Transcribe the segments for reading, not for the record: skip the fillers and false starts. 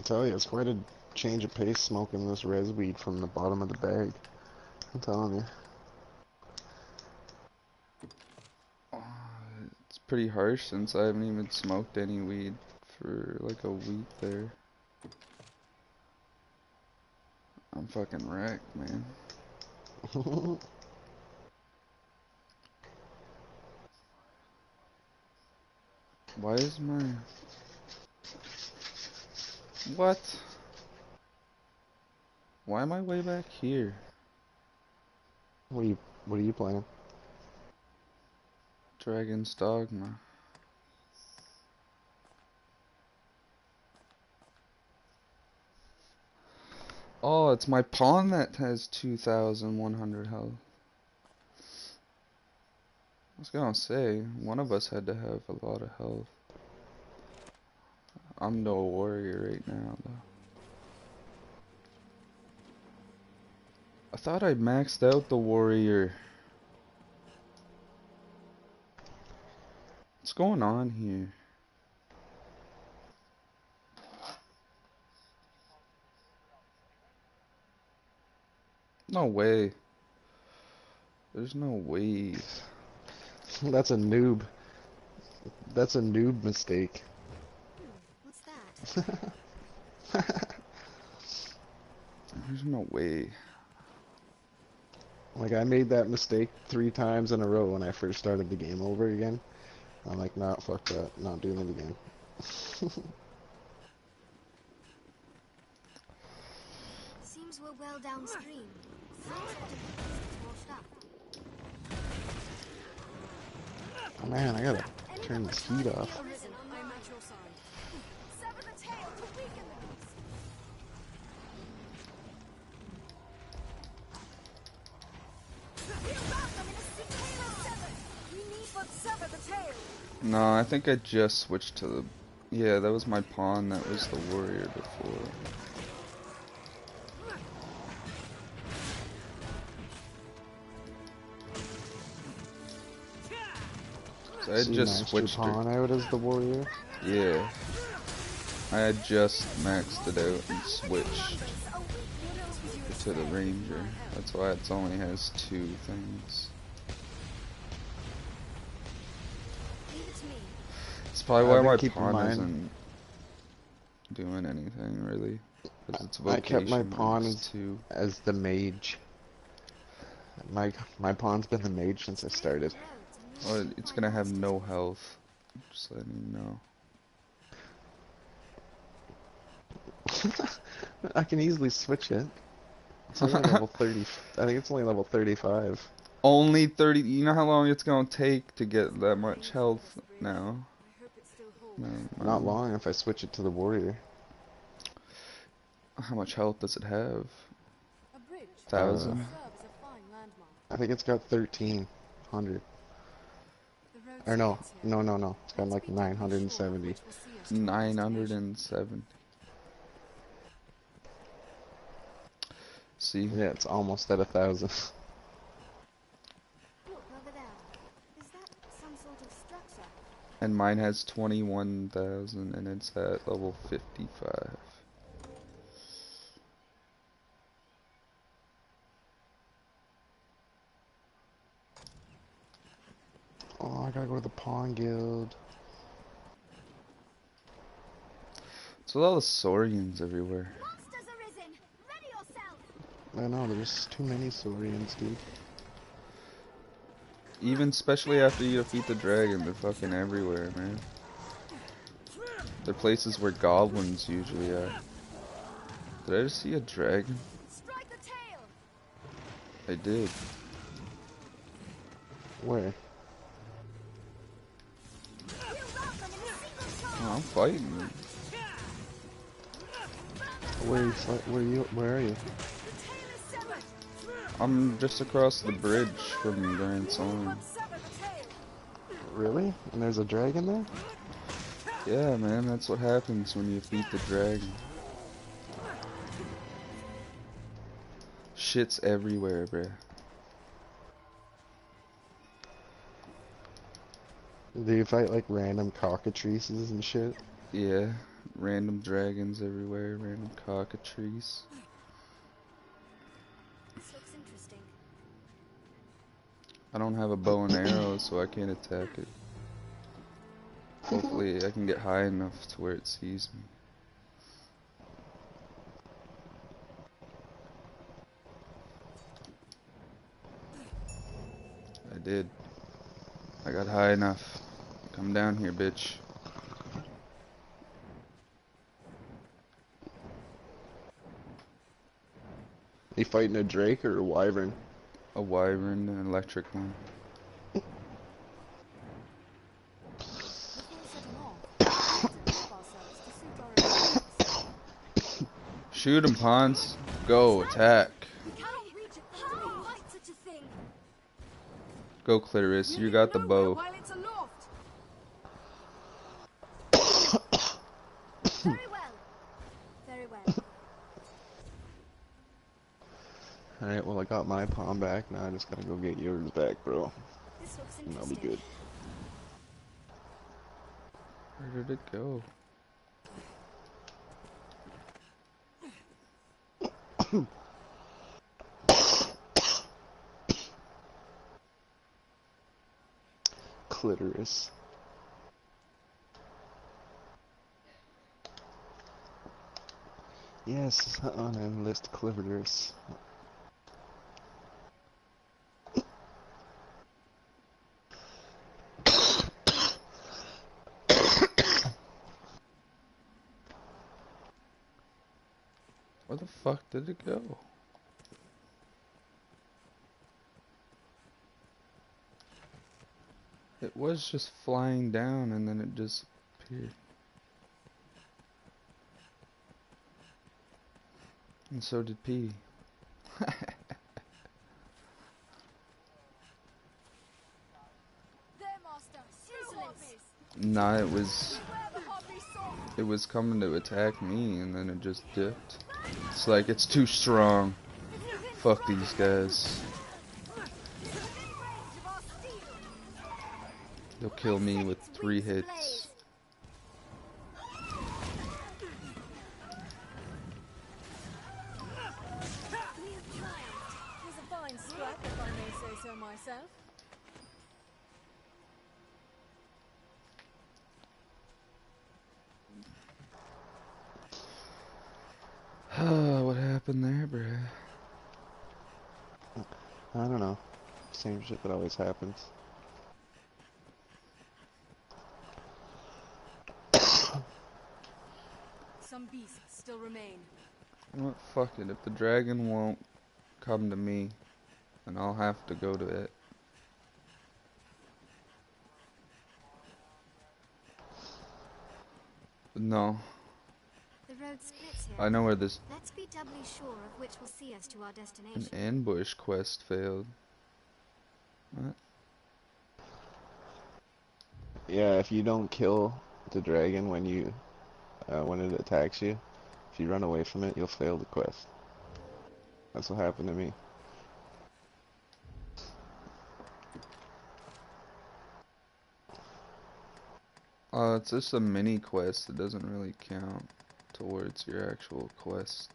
tell you, it's quite a change of pace smoking this res weed from the bottom of the bag. I'm telling you. It's pretty harsh since I haven't even smoked any weed for like a week there. I'm fucking wrecked, man. Why is my... What? Why am I way back here? What are you playing? Dragon's Dogma. Oh, it's my pawn that has 2,100 health. I was gonna say, one of us had to have a lot of health. I'm no warrior right now, though. I thought I maxed out the warrior. What's going on here? No way. There's no way. That's a noob. That's a noob mistake. What's that? There's no way. Like, I made that mistake 3 times in a row when I first started the game over again. I'm like, nah, fuck that. Not doing it again. Seems we're well downstream. Oh man, I gotta turn this heat off. No, I think I just switched to the... Yeah, that was my pawn, that was the warrior before. So I had just switched your pawn out as the warrior? Yeah. I had just maxed it out and switched to the ranger. That's why it only has 2 things. It's probably why my pawn isn't doing anything really. Because its vocation I kept my pawn as the mage. My pawn's been the mage since I started. Well, it's gonna have no health. Just letting you know. I can easily switch it. It's only level 30. I think it's only level 35. Only 30. You know how long it's gonna take to get that much health now? No, not long if I switch it to the warrior. How much health does it have? 1,000? I think it's got 1,300. Or no. It's got like 970. 970. See? Yeah, it's almost at 1,000. And mine has 21,000 and it's at level 55. Oh, I gotta go to the Pawn Guild. So all the Saurians everywhere. I know, there's too many Saurians, dude. Even especially after you defeat the dragon, they're fucking everywhere, man. They're places where goblins usually are. Did I just see a dragon? I did. Where? Oh, I'm fighting. Where are you? I'm just across the bridge from Grand Song. Really? And there's a dragon there? Yeah, man, that's what happens when you beat the dragon. Shit's everywhere, bruh. Do you fight like random cockatrices and shit? Yeah, random dragons everywhere, random cockatrices. This looks interesting. I don't have a bow and arrow, so I can't attack it. Hopefully I can get high enough to where it sees me. I did. I got high enough. Come down here, bitch. You fighting a drake or a wyvern? A wyvern, an electric one. Before setting off, we need to equip ourselves to suit our requirements. Shoot him, Pons. Go, attack. We cannot reach it. How do we fight such a thing? Go, Clitoris. You got the bow. While it's aloft. Very well. Very well. Alright, well I got my pawn back, now I just gotta go get yours back, bro. This looks And that'll interesting. be good. Where did it go? Clitoris. Yes, on enlist clitoris. Where the fuck did it go? It was just flying down and then it disappeared. And so did P. There, Master. Insolence. Nah, Beware the hobby sword. it was coming to attack me and then it just dipped. It's like it's too strong. Fuck these guys. They'll kill me with 3 hits. It was a fine scrap, if I may say so myself. What happened there, bruh? I don't know. Same shit that always happens. Some beasts still remain. You know what? Fuck it. If the dragon won't come to me, then I'll have to go to it. But no, The road splits here. I know where this Let's be doubly sure of which will see us to our an destination. ambush quest failed. What? Yeah, if you don't kill the dragon when you when it attacks you, if you run away from it, you'll fail the quest. That's what happened to me. It's just a mini quest. It doesn't really count towards your actual quest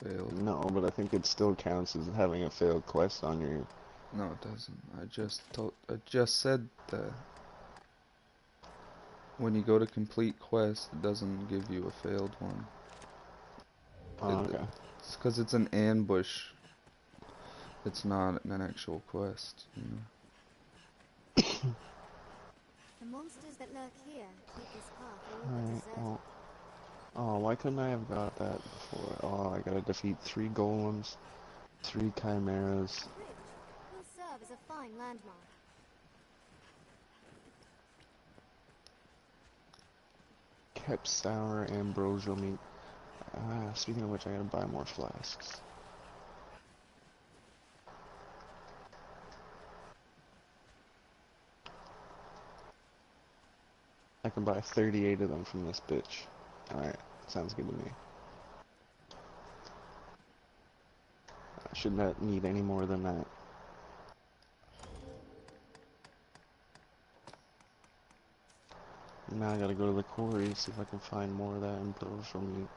failed. No, but I think it still counts as having a failed quest on your. No, it doesn't. I just said that. When you go to complete quest, it doesn't give you a failed one. Oh, okay. It's because it's an ambush. It's not an actual quest, you know. The monsters that lurk here keep this path all but Alright, deserted. well. Oh, why couldn't I have got that before? Oh, I gotta defeat 3 golems, 3 chimeras. The bridge will serve as a fine landmark. Kept sour ambrosial meat. Speaking of which, I gotta buy more flasks. I can buy 38 of them from this bitch. Alright, sounds good to me. I should not need any more than that. Now I gotta go to the quarry, see if I can find more of that info from you.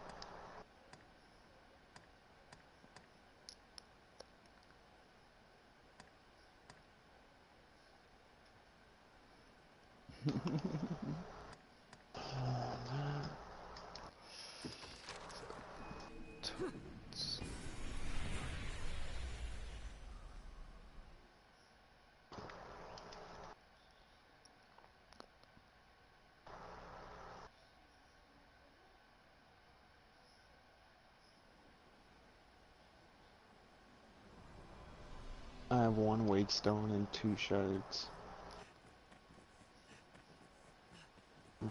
I have 1 wake stone and 2 shards.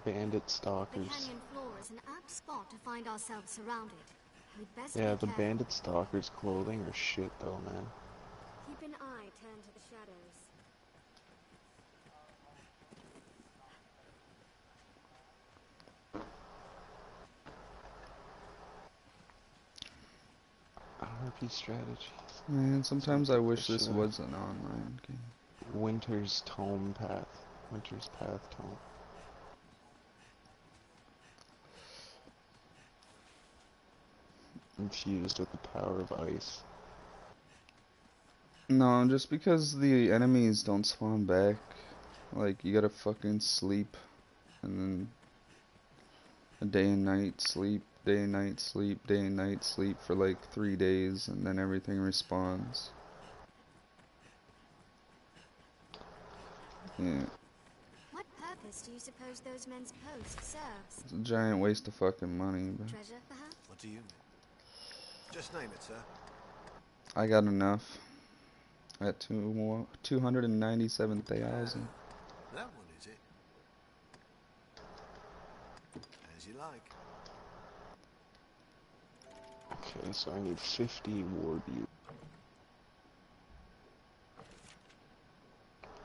Bandit The stalkers. canyon floor is an apt spot to find ourselves surrounded. We'd best Yeah, be the careful. bandit stalkers clothing are shit though, man. Keep an eye turned to the shadows. RP strategies. Man, So sometimes I pick wish this this shit up. was an online game. Winter's Tome Path. Winter's Path Tome. Infused with the power of ice. No, just because the enemies don't spawn back. Like, you gotta fucking sleep. And then a day and night sleep, day and night sleep, day and night sleep for like 3 days, and then everything respawns. Yeah, What purpose do you suppose those men's post serves? it's a giant waste of fucking money, but Treasure, perhaps? What do you mean? Just name it, sir. I got enough. At 297,000. That one, is it? As you like. Okay, so I need 50 war butte.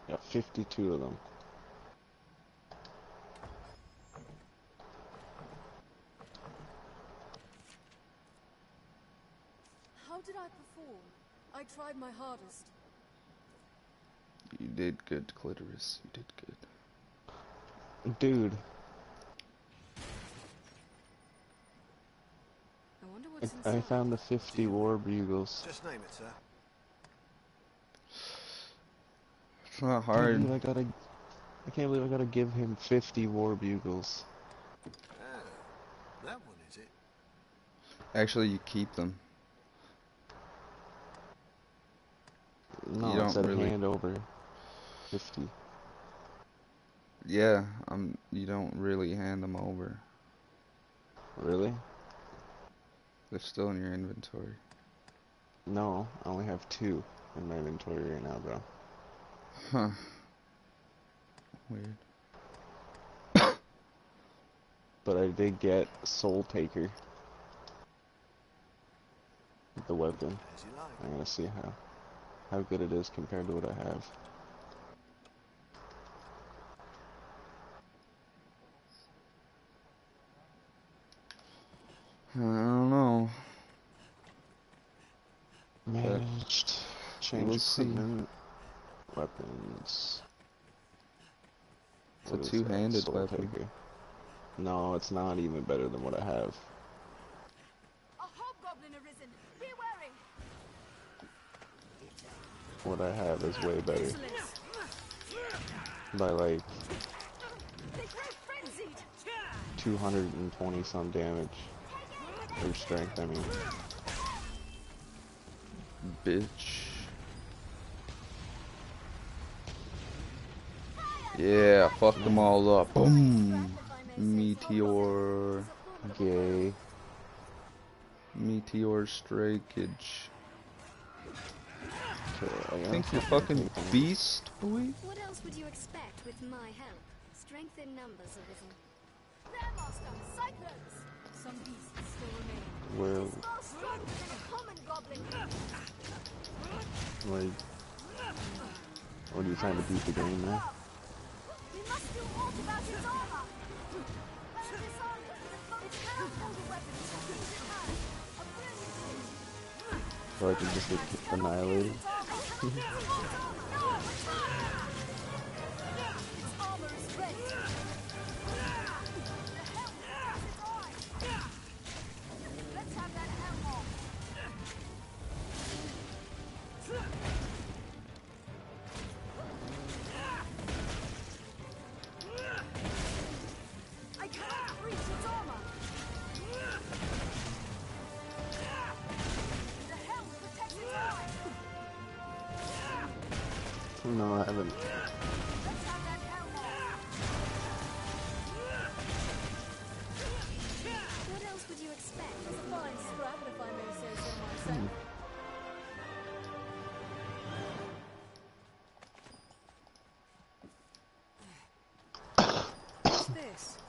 Got 52 of them. How did I perform? I tried my hardest. You did good, Clitoris. You did good. Dude, I wonder what's I inside. found the 50 war bugles. Just name it, sir. It's not I can't hard. believe I can't believe I gotta give him 50 war bugles. Oh, that one, is it? Actually, you keep them. No, You it don't said really. hand over 50. Yeah, you don't really hand them over. Really? They're still in your inventory. No, I only have 2 in my inventory right now, bro. Huh. Weird. But I did get Soul Taker. The weapon. As you like. I'm gonna see how good it is compared to what I have. I don't know. Managed. Change we'll see. equipment. Weapons. It's a What is that? two-handed Soul weapon. Taker. No, it's not even better than what I have. A hobgoblin arisen. Be wary. What I have is way better. Excellent. By like They grow frenzied. 220 some damage. Or strength, I mean. Bitch. Yeah, fuck them all up. Boom. Meteor. Gay. Meteor strikeage. Okay, Think you're fucking beast, boy? What else would you expect with my help? Strength in numbers arisen. Their master, cyclones. Some beasts still remain. Where, More stronger than a common goblin. like, what are you trying to beat the game there? We must do aught about his armor. Disarm him. Its powerful weapons. Things in hand. A brilliant So I can just get annihilated? Its armor is ready. No, I haven't. Let's have that Elmore. What else would you expect? It's a fine scrap, if I may say so myself. What's this?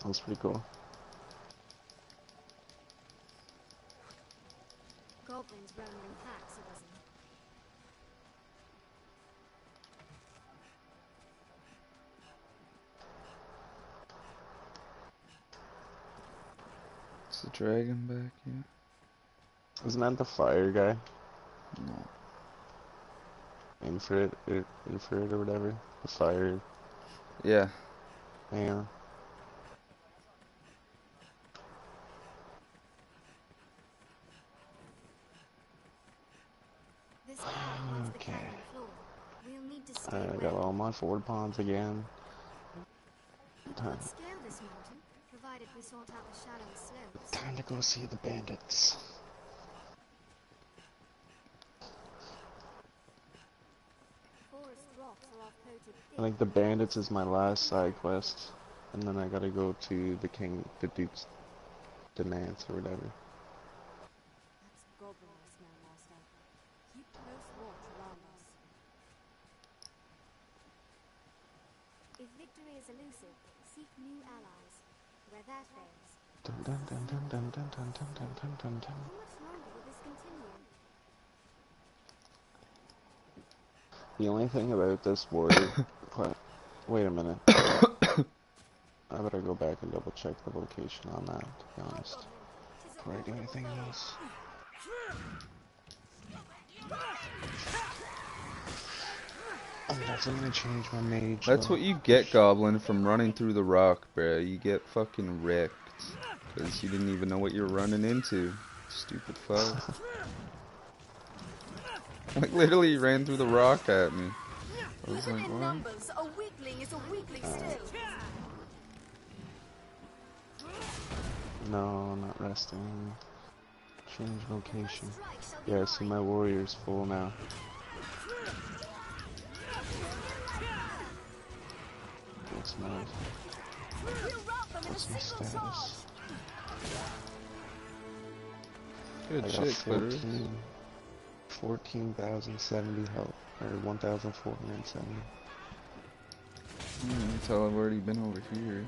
That's pretty cool. Goblins roam in packs, it doesn't. Is the dragon back yet? Isn't that the fire guy? No. Infrared or whatever? The fire. Yeah. Yeah. This path leads to the Okay. cavern floor. We'll need to stay I away. got all my forward pawns again. We Time, could scale this mountain, provided we sort out the shallow slopes. time to go see the bandits. Forest rocks are off-coated thick. I think the bandits is my last side quest. And then I gotta go to the Duke's Dance or whatever. That's goblin I smell, Master. Keep close watch around us. If victory is elusive, seek new allies. Where that fails, Dun dun dun dun dun dun dun dun dun dun dun dun. how much longer will this continue? The only thing about this warrior wait a minute. I better go back and double check the location on that, to be honest. Before I do anything else. I'm definitely gonna change my mage. That's though. what you get, Goblin, from running through the rock, bruh. You get fucking wrecked. Because you didn't even know what you were running into. Stupid fuck. Like, literally ran through the rock at me. I was Even like, in what? numbers, a weakling is a weakling still. No, not resting. Change location. Strike shall be Yeah, see my warrior's full now. What's my We'll rout them in a what's my single charge. status? Good I got shit, Clitoris. 14,070 health, or 1,470. You can tell I've already been over here.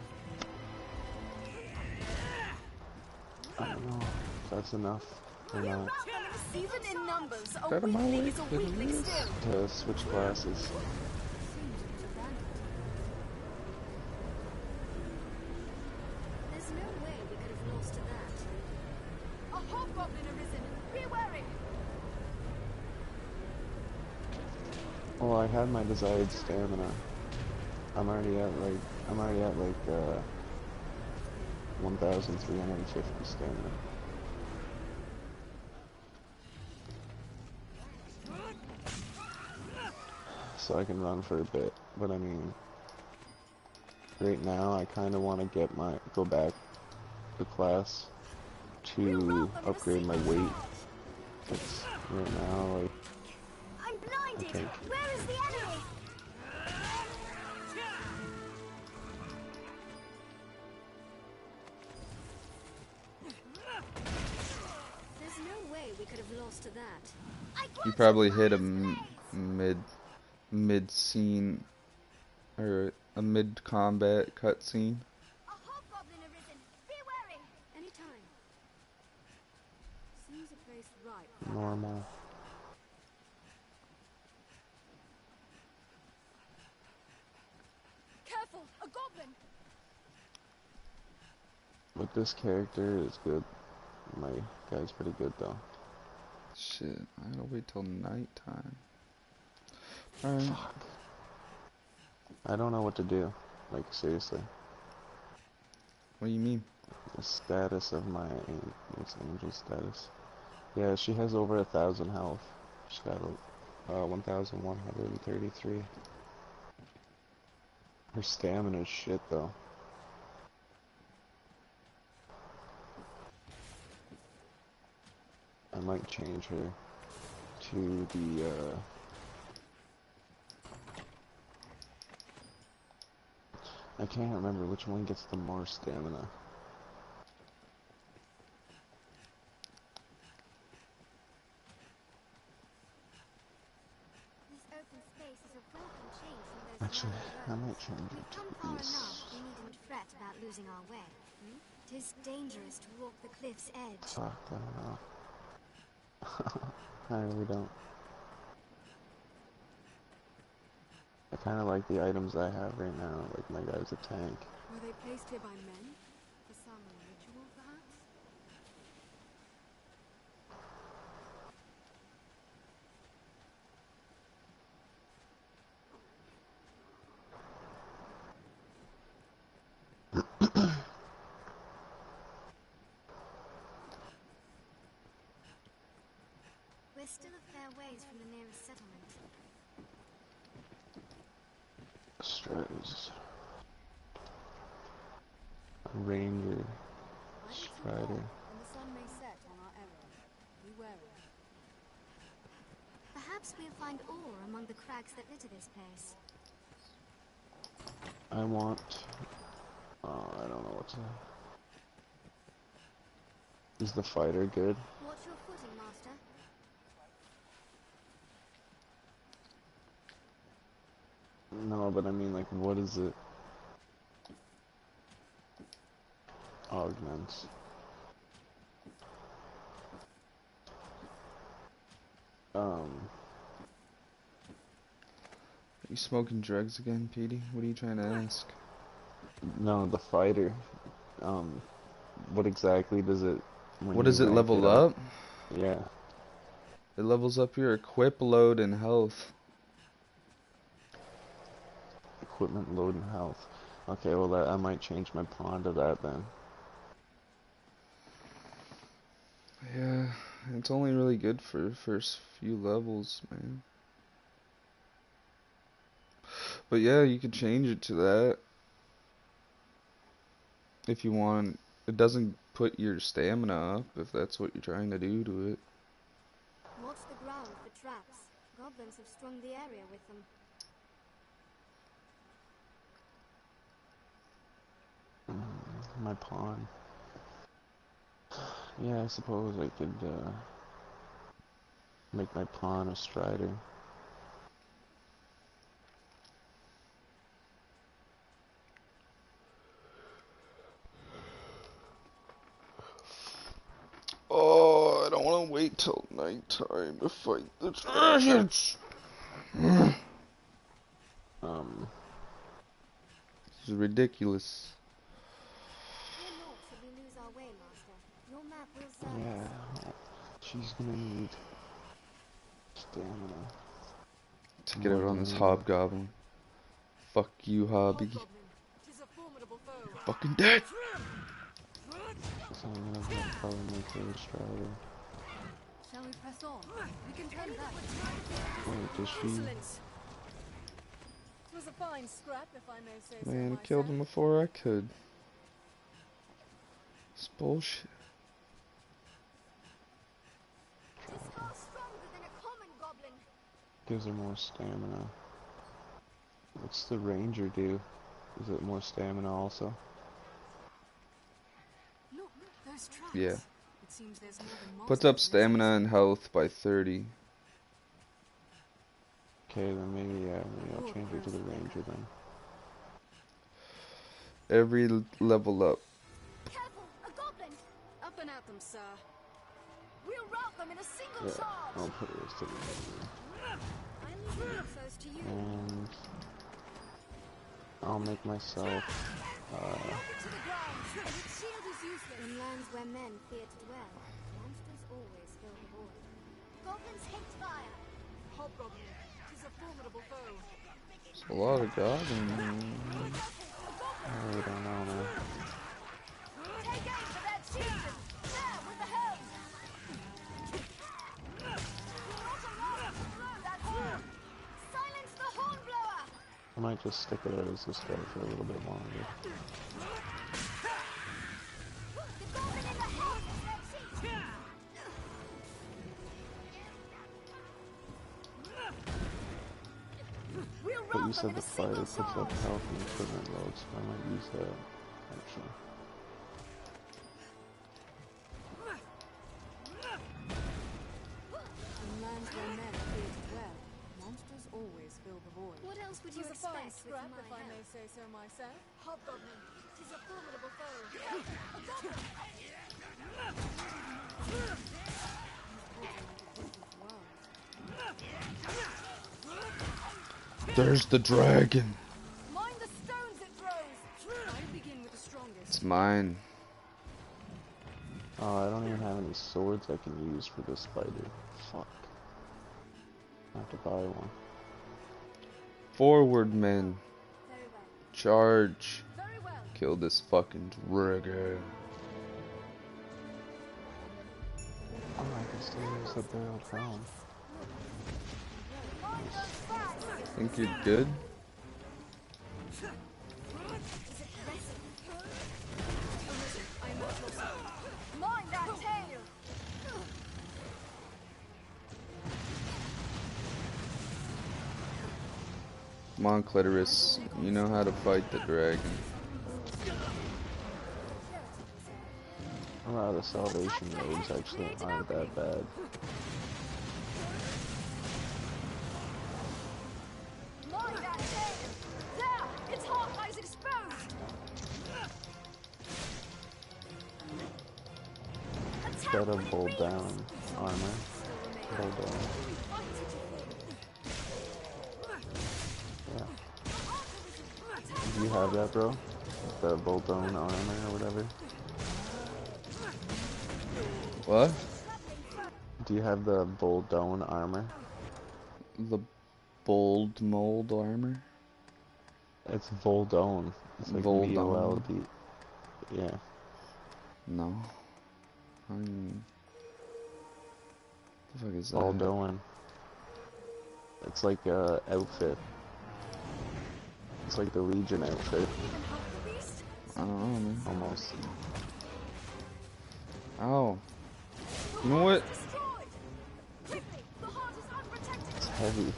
I don't know if that's enough or We'll not rout them in a even in numbers, a Get out of my weakling way, is a weakling Clitoris. still. to switch classes. Seems it was abandoned. There's no way we could have lost to that. A hobgoblin arisen. Be wary. Well, I had my desired stamina. I'm already at like 1,350 stamina. So I can run for a bit, but I mean, right now I kind of want to go back to class to upgrade my weight. It's right now like I'm I blinded! think Where is the enemy? There's no way we could have lost to that. You probably hit a mid scene or a mid combat cutscene. A hobgoblin arisen! Be wary! Anytime. Seems a place ripe for normal. Careful, a goblin! But this character is good. My guy's pretty good though. Shit, I gotta wait till nighttime. Alright. Fuck. I don't know what to do. Like seriously. What do you mean? The status of my what's angel status? Yeah, she has over 1,000 health. She's got 1,133. Her stamina's shit though. I might change her to the I can't remember which one gets the more stamina. This open space is a welcome change from those Actually, narrow I roads. might change We've it to come far this. enough, we needn't fret about losing our way. Tis dangerous to walk the cliff's edge. Fuck, I don't know. I really don't. I kind of like the items I have right now. Like my guy's a tank. Were they placed here by men? For some ritual, perhaps? We're still a fair ways from the nearest settlement. Striders. Ranger. Might be too Strider. long, and the sun may set on our errand. Be wary. Perhaps we'll find ore among the crags that litter this place. I want... Oh, I don't know what to... Is the fighter good? Watch your footing, Master. No, but I mean, like, what is it? Augments. You smoking drugs again, Petey? What are you trying to ask? No, the fighter. What exactly does it... when What you does it rank level up? Yeah. It levels up your equip, load, and health. Equipment, load, and health. Okay, well, that I might change my pawn to that then. Yeah, it's only really good for the first few levels, man. But yeah, you could change it to that. If you want. It doesn't put your stamina up, if that's what you're trying to do to it. Watch the ground for traps. Goblins have strung the area with them. My pawn. Yeah, I suppose I could make my pawn a strider. Oh, I don't want to wait till nighttime to fight the dragons. This is ridiculous. Fear naught should we lose our way, Master. Your map will serve us. Yeah, she's gonna need stamina. To get out on this hobgoblin. Fuck you, hobby. Hobgoblin, 'tis a formidable foe. You're fucking dead. So I'm gonna probably make her a strider. Shall we press on? We can turn back. Wait, does she? Excellent. It was a fine scrap, if I may say so Man, I myself. killed him before I could. It's bullshit. Tis far stronger than a common goblin. Gives her more stamina. What's the ranger do? Is it more stamina also? Look, those tracks. Yeah. It seems there's more than Puts monsters up in this stamina place. and health by 30. Okay, then maybe I'll change it to the ranger then. Every level up. Careful, a goblin! Up and at them, sir. We'll rout them in a single Yeah, I'll charge! put it to the ranger. I leave them close to you. And I'll make myself Drop it to the ground! Its shield is useless. In lands where men fear to dwell, monsters always fill the void. Goblins hate fire! Hobgoblin, 'tis a formidable foe. There's a lot of goblins. I really don't know, man. Take aim for that chieftain! There, with the helm! You're not allowed to throw that horn! Silence the hornblower! I might just stick it out as this guy for a little bit longer. The goblin in the head is their chief! We'll But you rout them said in the a fighter single puts up charge. health and equipment loads, so I might use that, actually. In lands where men appear to dwell, monsters always fill the void. What else would you It was a fine expect with scrap, my if I may help? say so myself. Hobgoblin, 'tis a formidable foe. There's the dragon. Mind the stones it throws! I begin with the strongest. It's mine. Oh, I don't even have any swords I can use for this spider. Fuck. I have to buy one. Forward, men. Very well. Charge. Very well. Kill this fucking dragon. Oh, I can still use the barreled helm. Mind those facts. Think you're good? Is it pressing? I am at your side. Mind that tail. Come on, Clitoris. You know how to fight the dragon. A lot of the salvation modes actually aren't that bad. Mind that tail. There, its heart lies exposed. Attack Got a when it bolt reads. down armor. Bolt down. Yeah. Do you have that, bro? The bolt down armor or whatever? What? Do you have the bolt down armor? The bold mold armor? It's Voldone. It's like Voldone. V-O-L-D. Yeah. No. The fuck is that? Voldone. It's like a outfit. It's like the Legion outfit, I don't know, man. almost. Ow. You know what? Destroyed. Quickly, the heart is unprotected. It's heavy.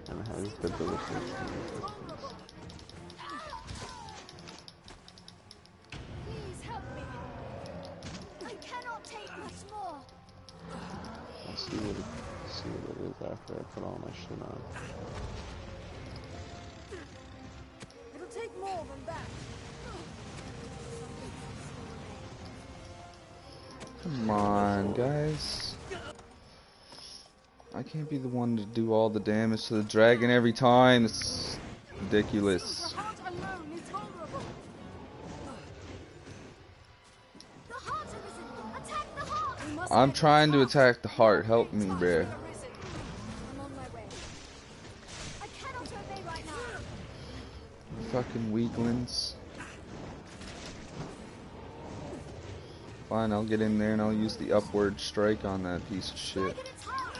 And it has the delicious resistance. Please help me. I cannot take much more. I'll see what it is after I put all my shit on. It'll take more than that. Come on, guys. I can't be the one to do all the damage to the dragon every time. It's ridiculous. The heart alone is vulnerable. The heart has risen. Attack the heart. We must I'm get trying to this attack the heart. Help me, bruh. heart arisen. I'm on my way. I cannot obey right now. Fucking weaklings. Fine, I'll get in there and I'll use the upward strike on that piece of shit. Strike at its heart.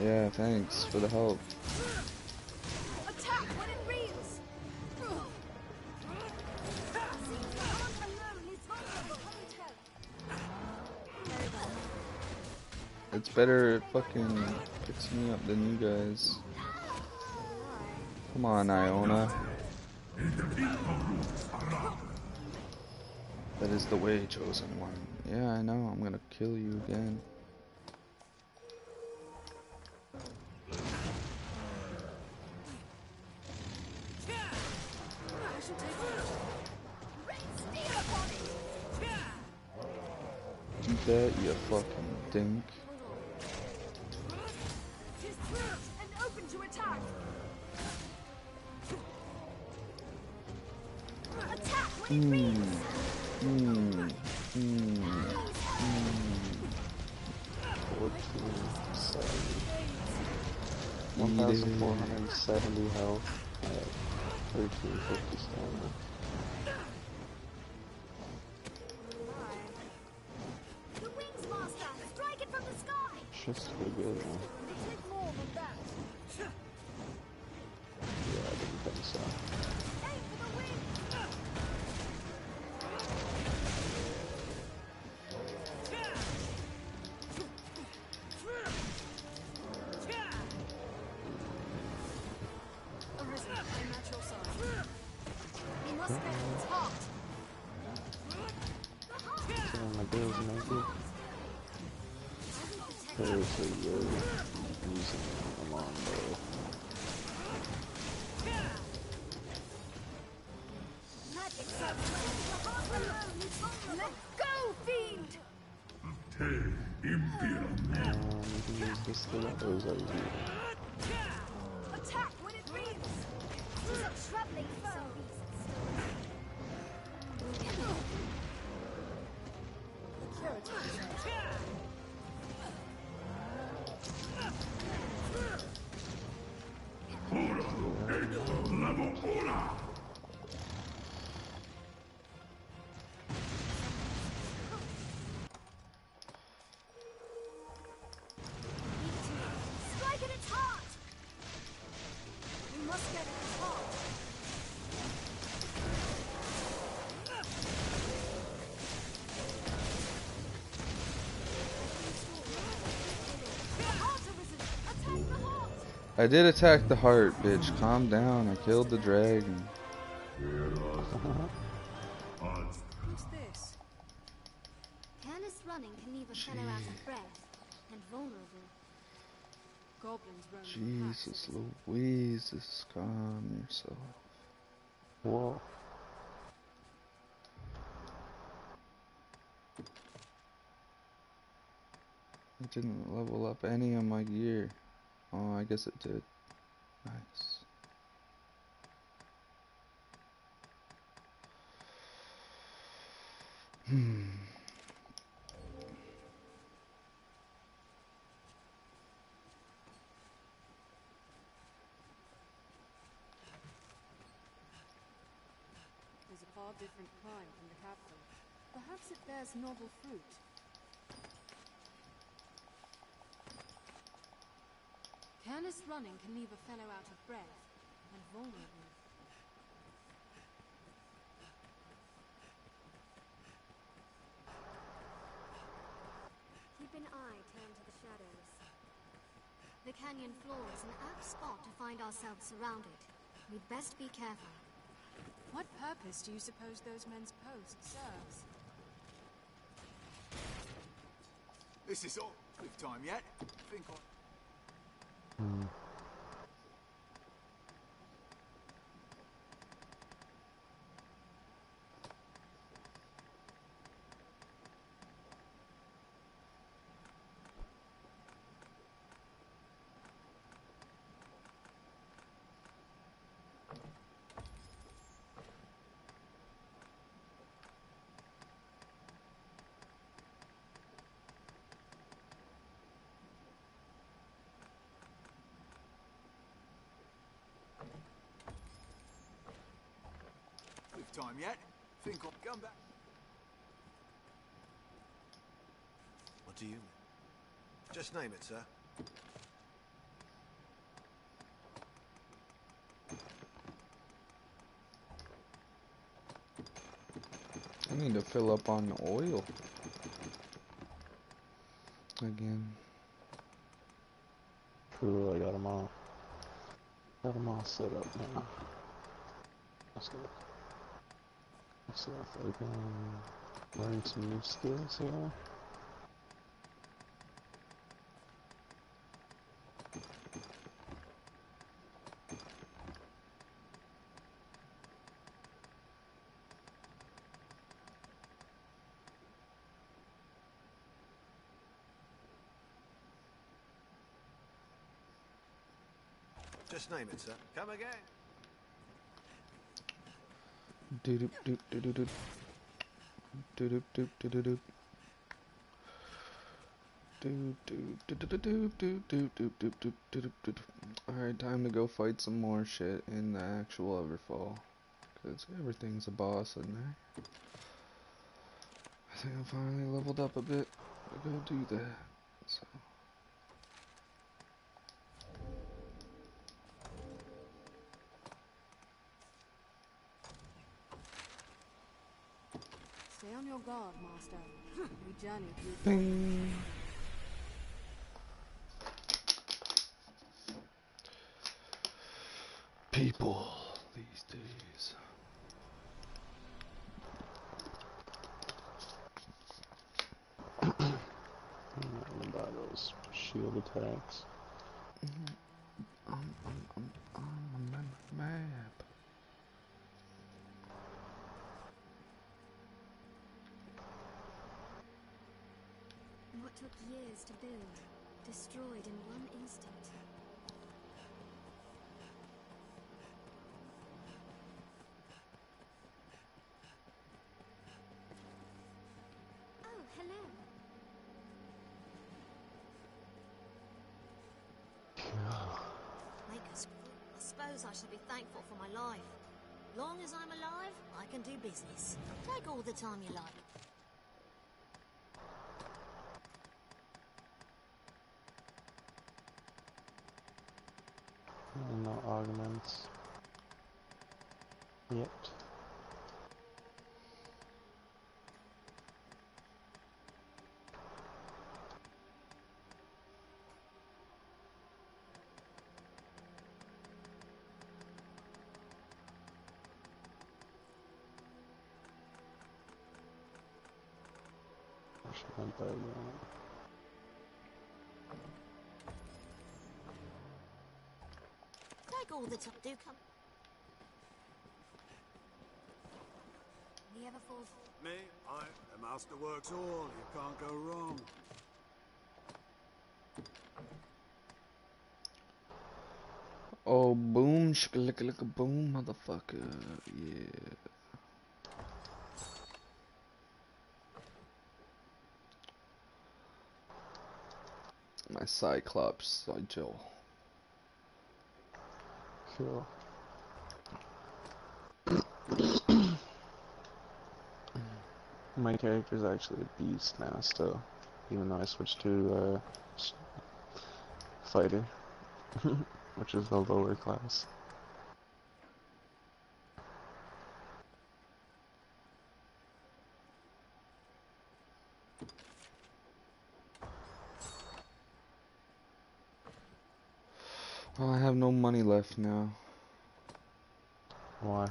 Yeah, thanks for the help. Attack when it reels. The heart alone is vulnerable. Very well. It's better it fucking picks me up than you guys. Come on, Iona. That is the way, chosen one. Yeah, I know. I'm gonna kill you again. I shall take Red steel upon it. Eat that, you fucking dink. Tis through and open to attack. Attack when it reels. Mmm. Mmm. 1,470 health at 1350 stamina. The wings, master. Strike it from the sky. Shit's pretty good, man. It'll take more than that. Yeah, I didn't think so. Aim for the wings. was naked. Okay, so you're using a longbow. Magic sucks. Your heart alone is vulnerable. Let go, fiend! You can use this to that, or is that you? Attack when it breathes! This is a traveling foe! Strike at its heart! We must get at its heart. The heart arisen! Attack the heart! I did attack the heart, bitch. Calm down. I killed the dragon. What's this? Careless running can leave a fellow out of breath and vulnerable. Goblins roam the Jesus packs. Louise, calm yourself. Whoa. It didn't level up any of my gear. Oh, I guess it did. Nice. Is a far different climb from the capital. Perhaps it bears noble fruit. Careless running can leave a fellow out of breath and vulnerable. Keep an eye turned to the shadows. The canyon floor is an apt spot to find ourselves surrounded. We'd best be careful. What purpose do you suppose those men's post serves? This is all. We've time yet? Think on. We've time yet? Think on. Come back. What do you mean? Just name it, sir. I need to fill up on oil. Again. Cool, I got them all. Got them all set up now. Let's go. So if I can learn some new skills here. Just name it, sir. Come again. Doop doop doop doop doop. Doop doop doop doop doop. Doop doop doop doop doop doop doop doop doop doop doop. Alright, time to go fight some more shit in the actual Everfall. Because everything's a boss in there. I think I finally leveled up a bit to go do that. So. Stay on your guard, Master. We journey through. Bing. People these days. talking about those shield attacks. I'm on the map. What took years to build, destroyed in one instant. Oh, hello. Makers, I suppose I shall be thankful for my life. Long as I'm alive, I can do business. Take all the time you like. No augments yet. I should have done that. Take all the time. Do come. The ever falls. Me, the master works all. You can't go wrong. Oh, boom, shkalika boom, motherfucker. Yeah. My Cyclops sigil. Cool. My character's actually a beast now still, even though I switched to fighter, which is the lower class. Oh, I have no money left now. Why?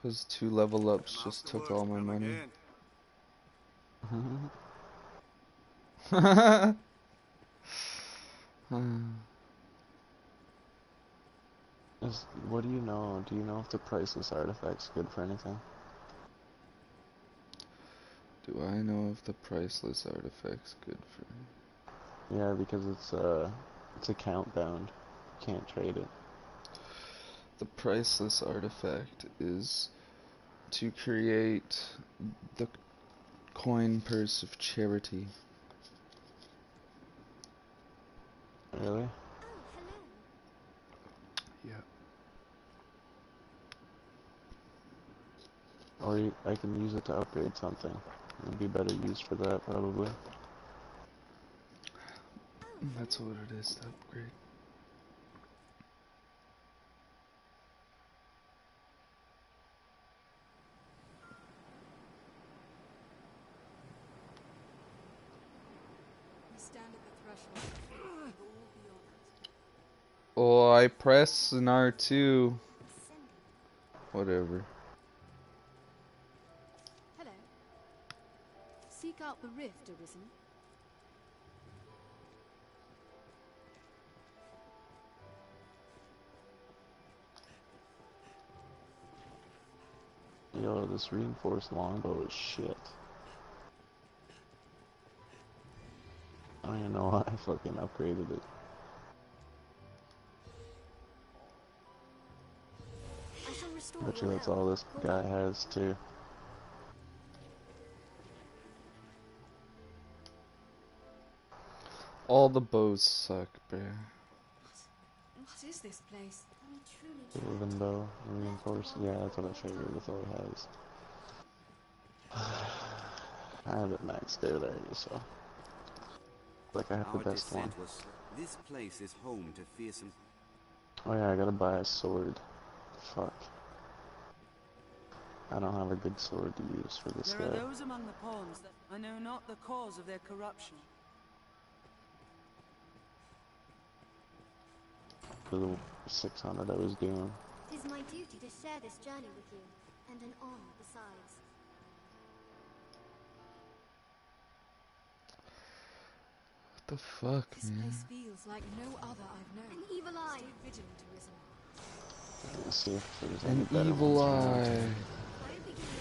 Cause 2 level ups The just master took works all my come money. What do you know? Do you know if the priceless artifact's good for anything? Do I know if the priceless artifact's good for? Yeah, because it's account bound. You can't trade it. The priceless artifact is to create the coin purse of charity. Really? Oh, hello. Yeah. Or I can use it to upgrade something. It'd be better used for that, probably. Oh, That's hello. what it is to upgrade. We stand at the threshold of all beyond. Oh, I press an R2. Ascending. Whatever. Hello. Seek out the rift, Arisen. Yo, this reinforced longbow is shit. I don't even know why I fucking upgraded it. I shall restore Bet you your that's health. all this Call guy me. has too. All the bows suck, bruh. What is this place? We truly The tried. riven bow, reinforced. Yeah, that's what I figured. That's all he has. I have it maxed out already, so. Like I have the Our best one. descent was. This place is home to fearsome. Oh yeah, I gotta buy a sword. Fuck. I don't have a good sword to use for this There are guy. those among the pawns that I know not the cause of their corruption. For the 600 I was doing. It is my duty to share this journey with you, and an honor besides. the fuck, This man? place feels like no other I've known. An evil eye. Stay vigilant, Arisen. Let's see if there's any An better evil ones around. eye. I begin with the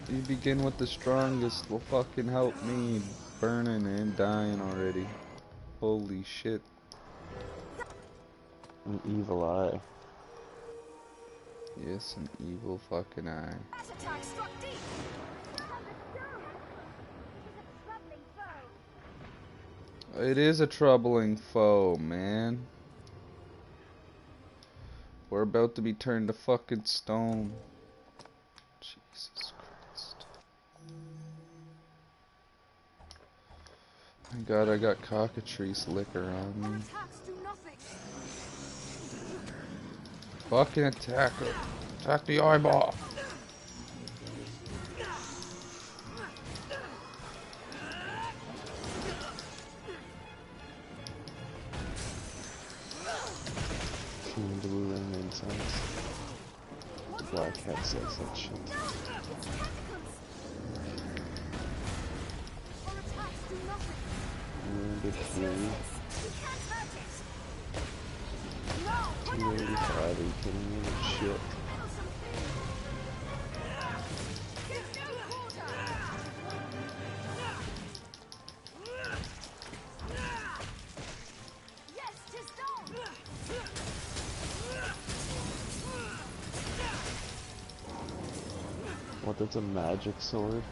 strongest. You begin with the strongest. Will fucking help me burning and dying already. Holy shit. An evil eye. Yes, an evil fucking eye. That attack struck deep. It is a troubling foe. It is a troubling foe, man. We're about to be turned to fucking stone. Jesus Christ. Thank God I got cockatrice liquor on Our me. attacks do nothing. Fucking attack her. Attack the eyeball. Team Blue Ring made sense. The Black Hat says that shit. Our attacks do nothing. Wounded Fury. We can't hurt it. No, we're not 285, are you kidding me? Shit. Give no quarter. Yes, 'tis done. What, that's a magic sword?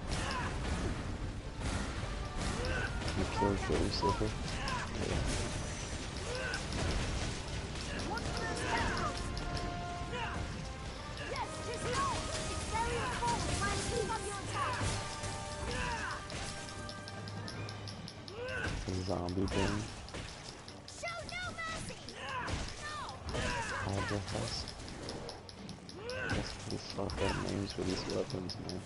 You killed Shorty Slipper? Yeah. Yes, 'tis done. It's very important. Try and keep up your attack. The zombie thing. Show no mercy. No. Hydra Husk. That's pretty fucked up names for these weapons, man.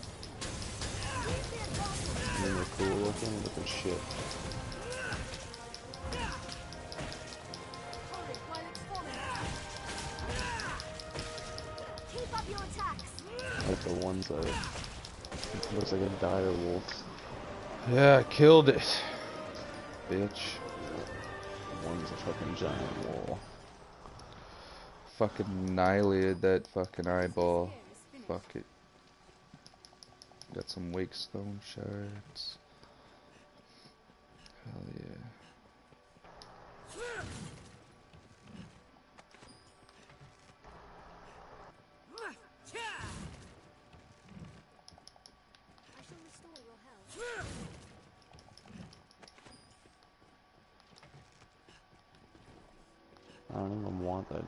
I mean, they're cool looking, but they're shit. Hold it while it's falling. Keep up your attacks. Like the ones that looks like a dire wolf. Yeah, I killed it. Bitch. One's a fucking giant wall. Fucking annihilated that fucking eyeball. Fuck it. Got some Wakestone shards. Hell yeah. I shall restore your health. I don't even want that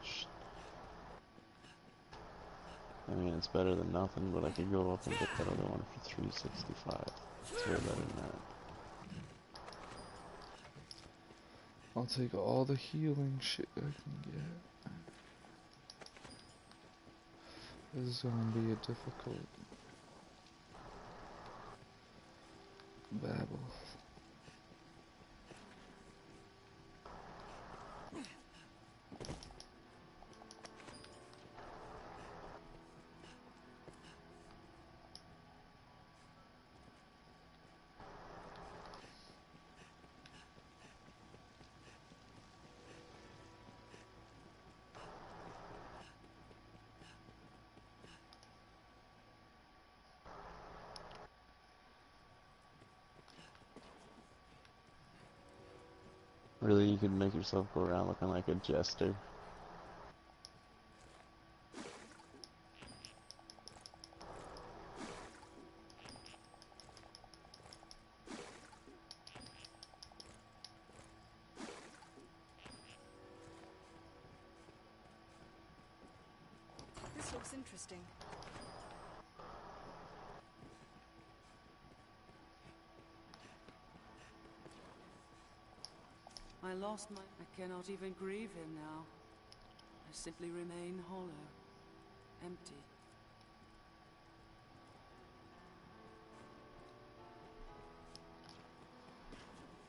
I mean, it's better than nothing, but I could go up and get that other one for 365. It's way better than that. I'll take all the healing shit I can get. This is gonna be a difficult battle. Really, you could make yourself go around looking like a jester. This looks interesting. I lost my... I cannot even grieve him now. I simply remain hollow, empty.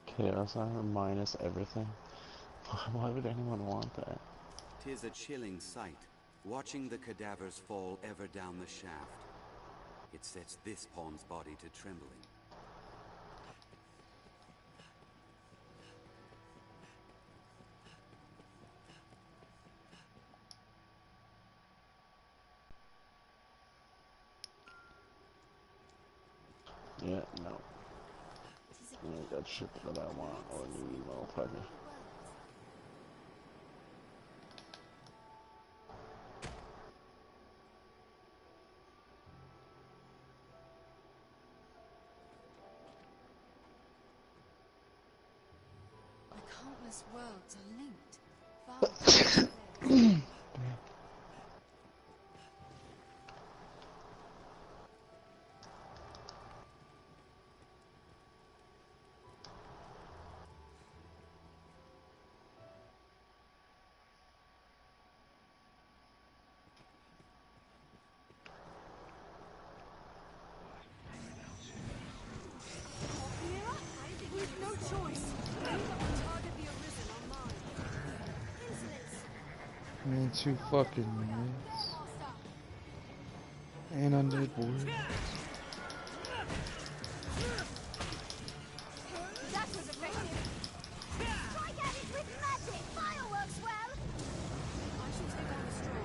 Chaos Armor minus everything. Why would anyone want that? 'Tis a chilling sight, watching the cadavers fall ever down the shaft. It sets this pawn's body to trembling. Yeah, no. You ain't got shit that I want or need, motherfucker. The countless worlds are linked. Far we've no choice. Target the Arisen on mine. Insolence. Man, 2 fucking minutes. And undead warriors. That was effective. Strike at it with magic. Fireworks, well. I should take on the straw.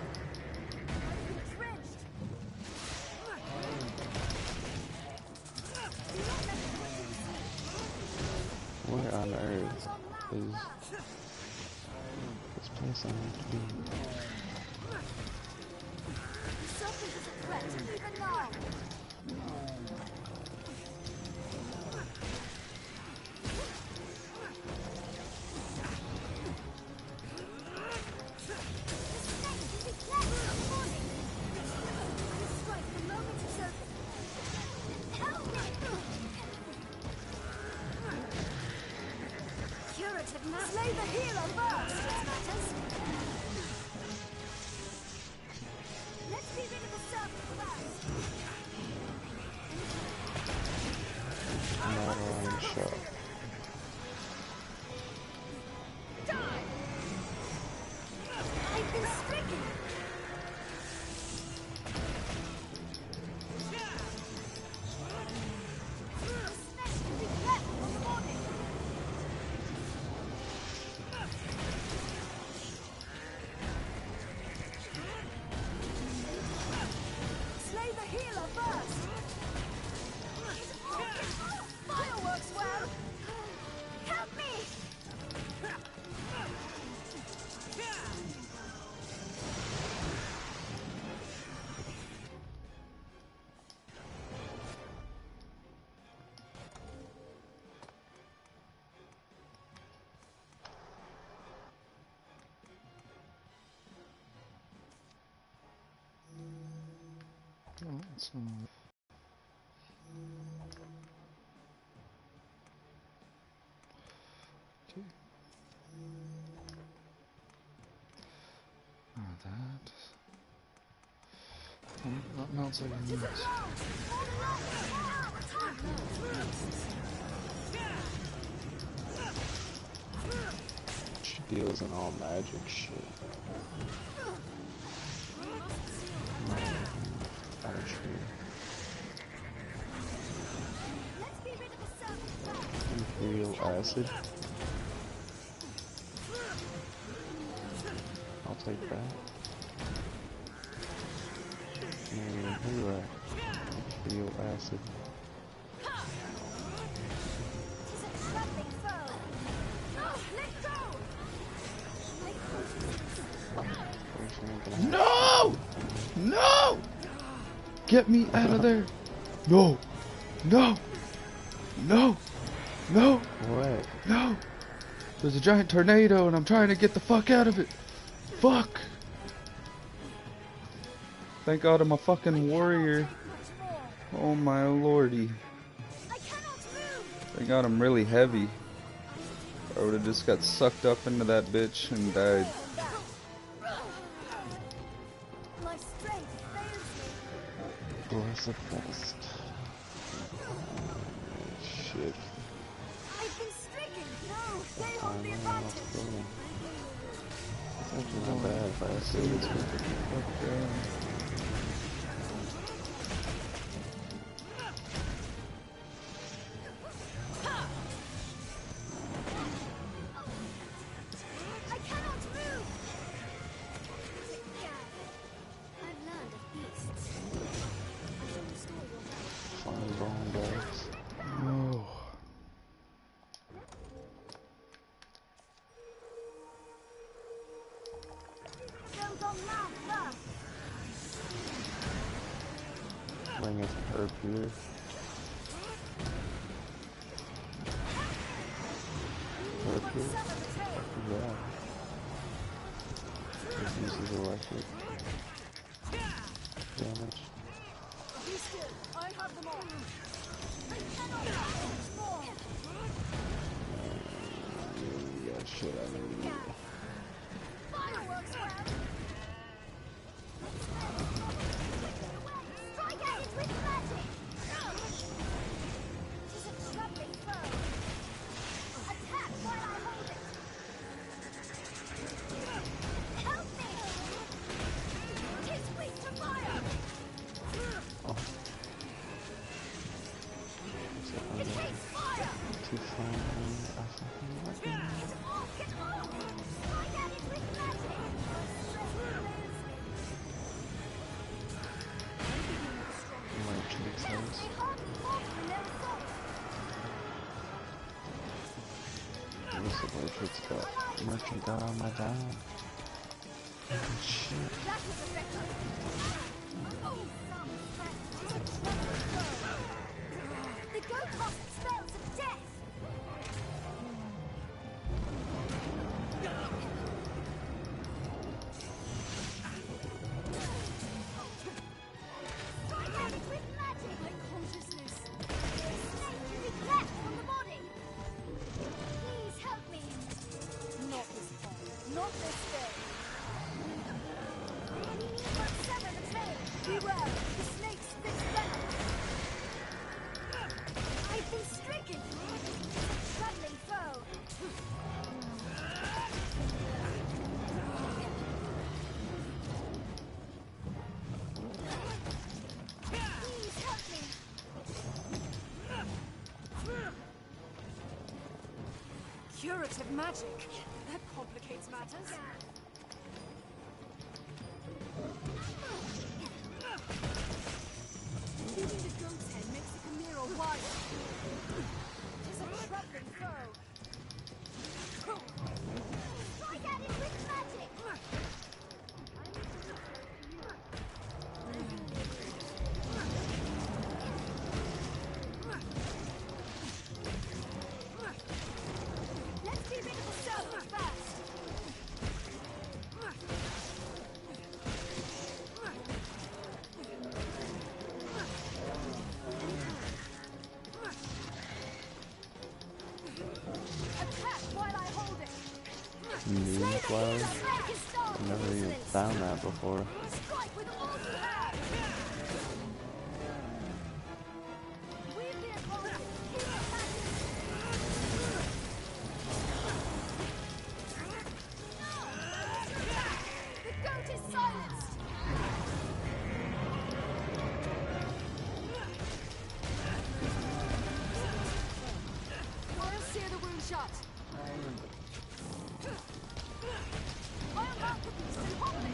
I've been drenched. Do not let the quicken see. Where on earth is this place I need to be? The serpent is a threat, even now. Slay the healer first! Matters. Let's be rid of the serpent first. Madeline Shaw. Die! I've been stricken! This nest can be left for the morning. Slay the healer first! Fireworks, well! Help me! Oh, that's not... Okay. That. Nothing else I can use. She deals in all magic shit. Archery. Let's be rid of the serpent first. Imperial acid. I'll take that. And here Imperial acid. Tis a traveling foe. Oh, let go! First thing I'm gonna No! No! Get me out of there! No! No! No! No! What? No! There's a giant tornado and I'm trying to get the fuck out of it! Fuck! Thank God I'm a fucking warrior. Oh my lordy. I cannot move! Thank God I'm really heavy. I would've just got sucked up into that bitch and died. My strength fails me. Bless the fest. Shit. I've been stricken. No, they hold the Let's advantage. go. It's actually not bad if I say it's good. Fuck yeah. I cannot move. I've learned of beasts. I shall restore your health. Fine bone guys. bring its herb here. Herb here? Yeah. This uses electric damage. Be still. I have them all. I cannot have more. Yeah, shit, I need. Fireworks round. Strike at it with magic. It is a troubling foe. Attack while I hold it. Help me. It is weak to fire. It hates fire. To find a fucking weapon. It's off. Get off. Strike at it with magic. Merchant's house. They hardly falter in their assault. What's the merchant got on my down? Shit. That was effective. Oh, some strength. It is a troubling foe. The goat casts spells of death. Strike at it with magic. My consciousness. The snake can be cleft from the body. Please help me. Not this time. Not this day. But sever the tail. Beware. The snake spits venom. I've been stricken. Troubling foe. Please help me. Curative magic. That complicates matters. Feeding the goat's head makes the Chimera wild. It is a troubling foe. Strike at it with magic. Let's be rid of the serpent fast. Attack while I hold it. Moonflower? I've never even found that before. Strike with all you have. We've been advancing. Keep attacking. The goat is silenced. I'll sear the wound shut. I'll mount the beast and hold it.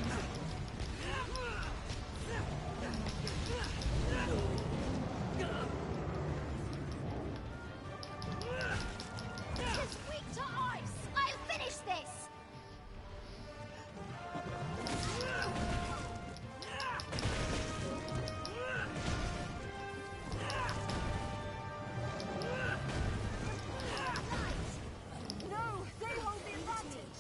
It is weak to ice. I'll finish this. No, they hold the advantage.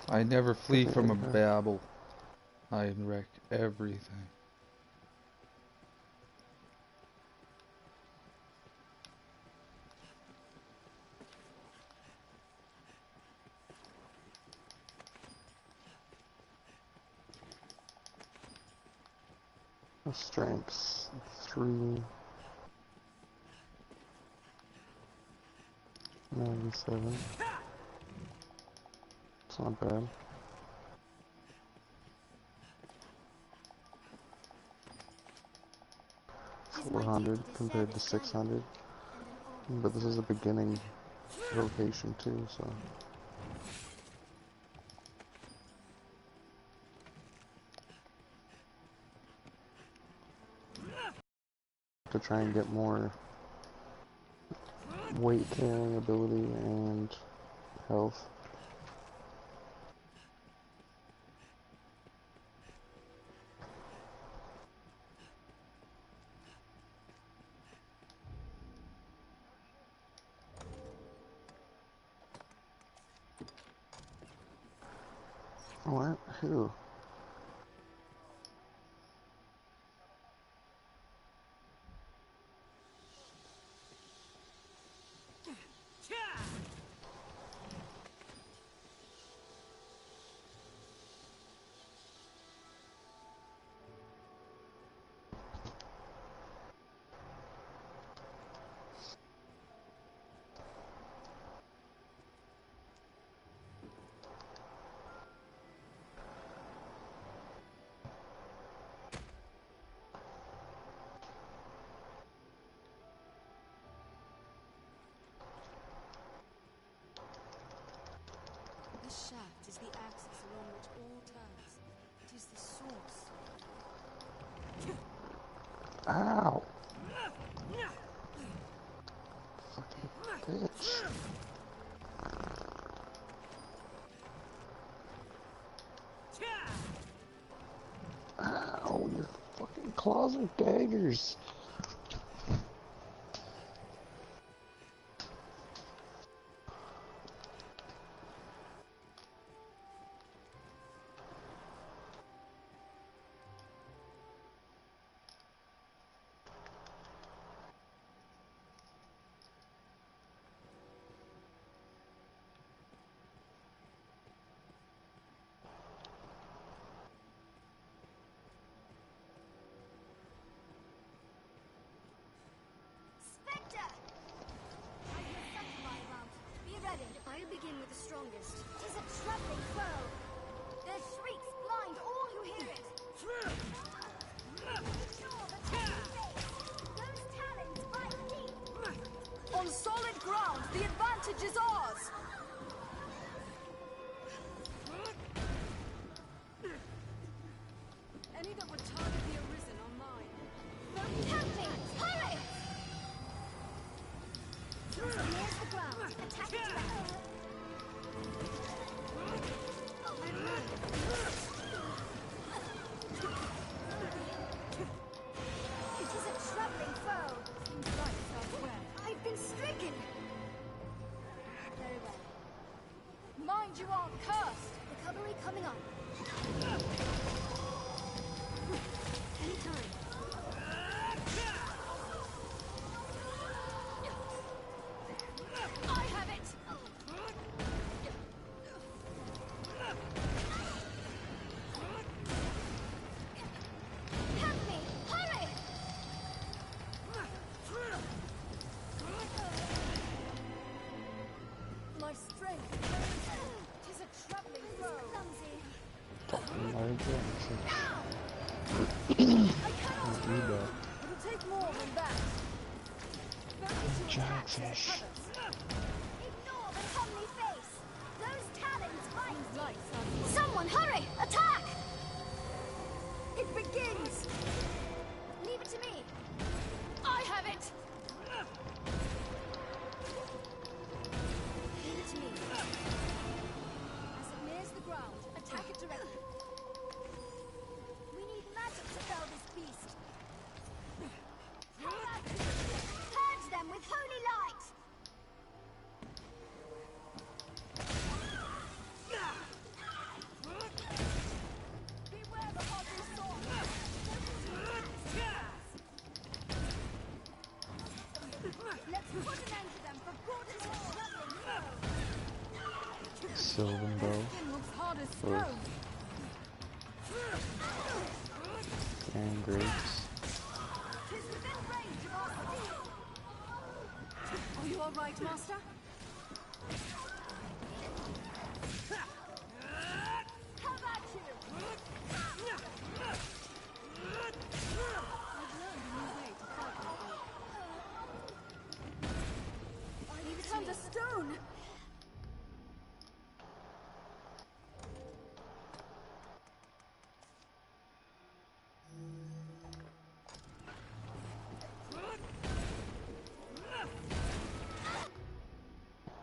I never flee from a Okay. babble. I wreck everything. Strengths 3. 97. It's not bad. Is my 400 duty to compared to service 600. valuable? And an organ But this is a valuable? beginning location too, so. To try and get more weight carrying ability and health. What? Who? This shaft is the axis along which all turns. It is the source. Ow! Fucking bitch. Ow, your fucking claws are daggers. Spectre! I hear sanctify around. Be ready. I'll begin with the strongest. 'Tis a troubling foe. Their shrieks blind all who hear it. Ignore the tiny face. Those talons bite deep. On solid ground, the advantage is ours! Any that would target the Arisen are mine. Help me! Hurry! As it nears the ground, attack it directly. It is a troubling foe. Seems right elsewhere. I've been stricken. Very well. Mind you aren't cursed! Recovery coming on. Anytime. I have it! Help me! Hurry! My strength. Tis a troubling foe. Clumsy. Fucking large I cannot do move. that. It'll take more than that. Focus your attacks on the Jellyfish. covers. Ignore the comely face. Those talons bite. Lights are Someone hurry! Attack! It begins! Leave it to me. I have it! Leave it to me. As it nears the ground, attack it directly. We need magic to fell this beast. Purge them with holy light. Sylvan Bow Skin looks hard as for stone. and grapes. Tis within range of our steel. Are you all right, Master? How about you? I've learned a new way to fight my own. He becomes a stone.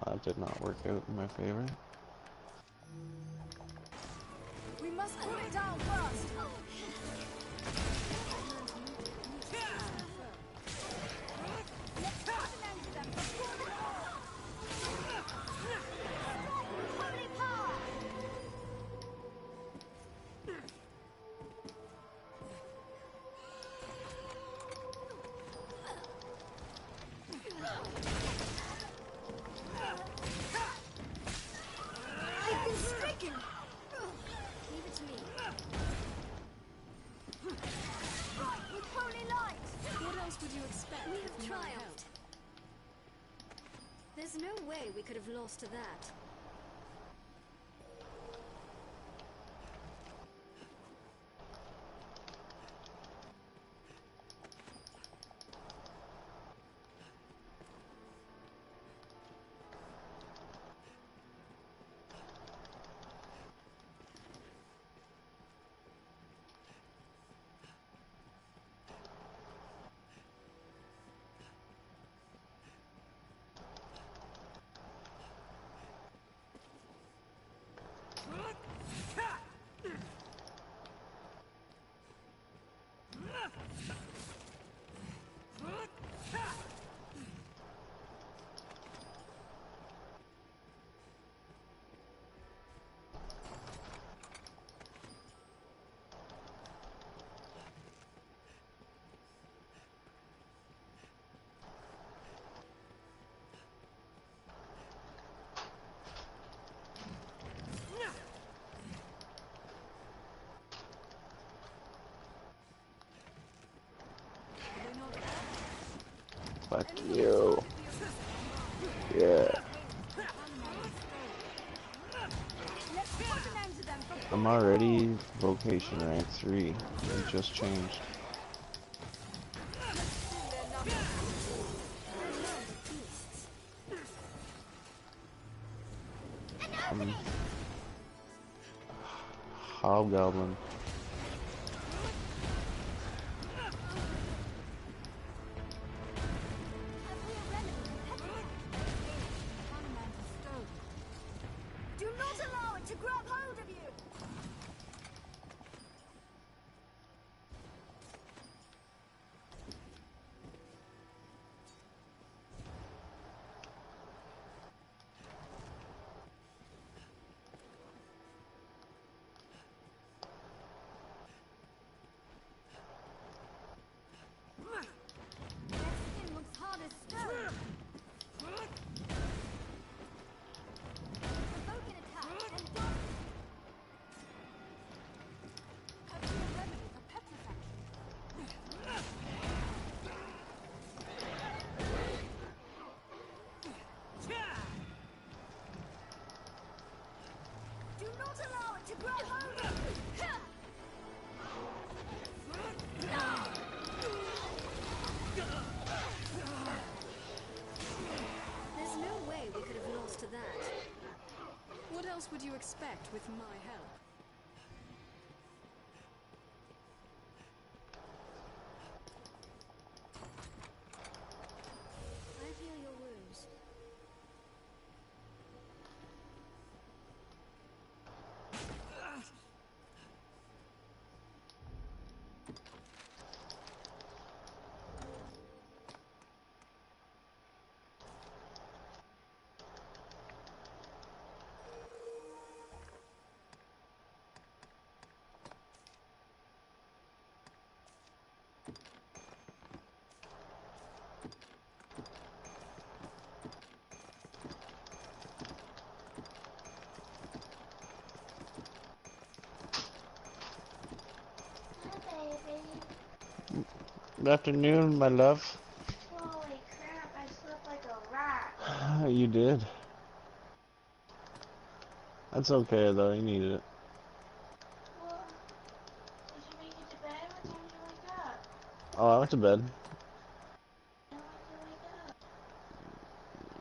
That did not work out in my favor. We must pull it down first. Let's put an end to them before they fall. Strike with holy power. I've been stricken. Leave it to me. Strike with holy light. What else would you expect? We have with my help? triumphed. There's no way we could have lost to that. Fuck you. Yeah. Let's put an end to them before I'm already vocation rank 3. It just changed. Hobgoblin. do not allow it to grab hold of you. Their skin looks hard as stone. Provoke an attack and dodge. Have you a remedy for petrifaction? Do not allow it to grab hold of you. There's no way we could have lost to that. What else would you expect with my help? I heal your wounds. Good afternoon, my love. Holy crap, I slept like a rat. You did. That's okay though, you need it. Well, did you make it to bed? What time did you wake up? Oh, I went to bed. And when did you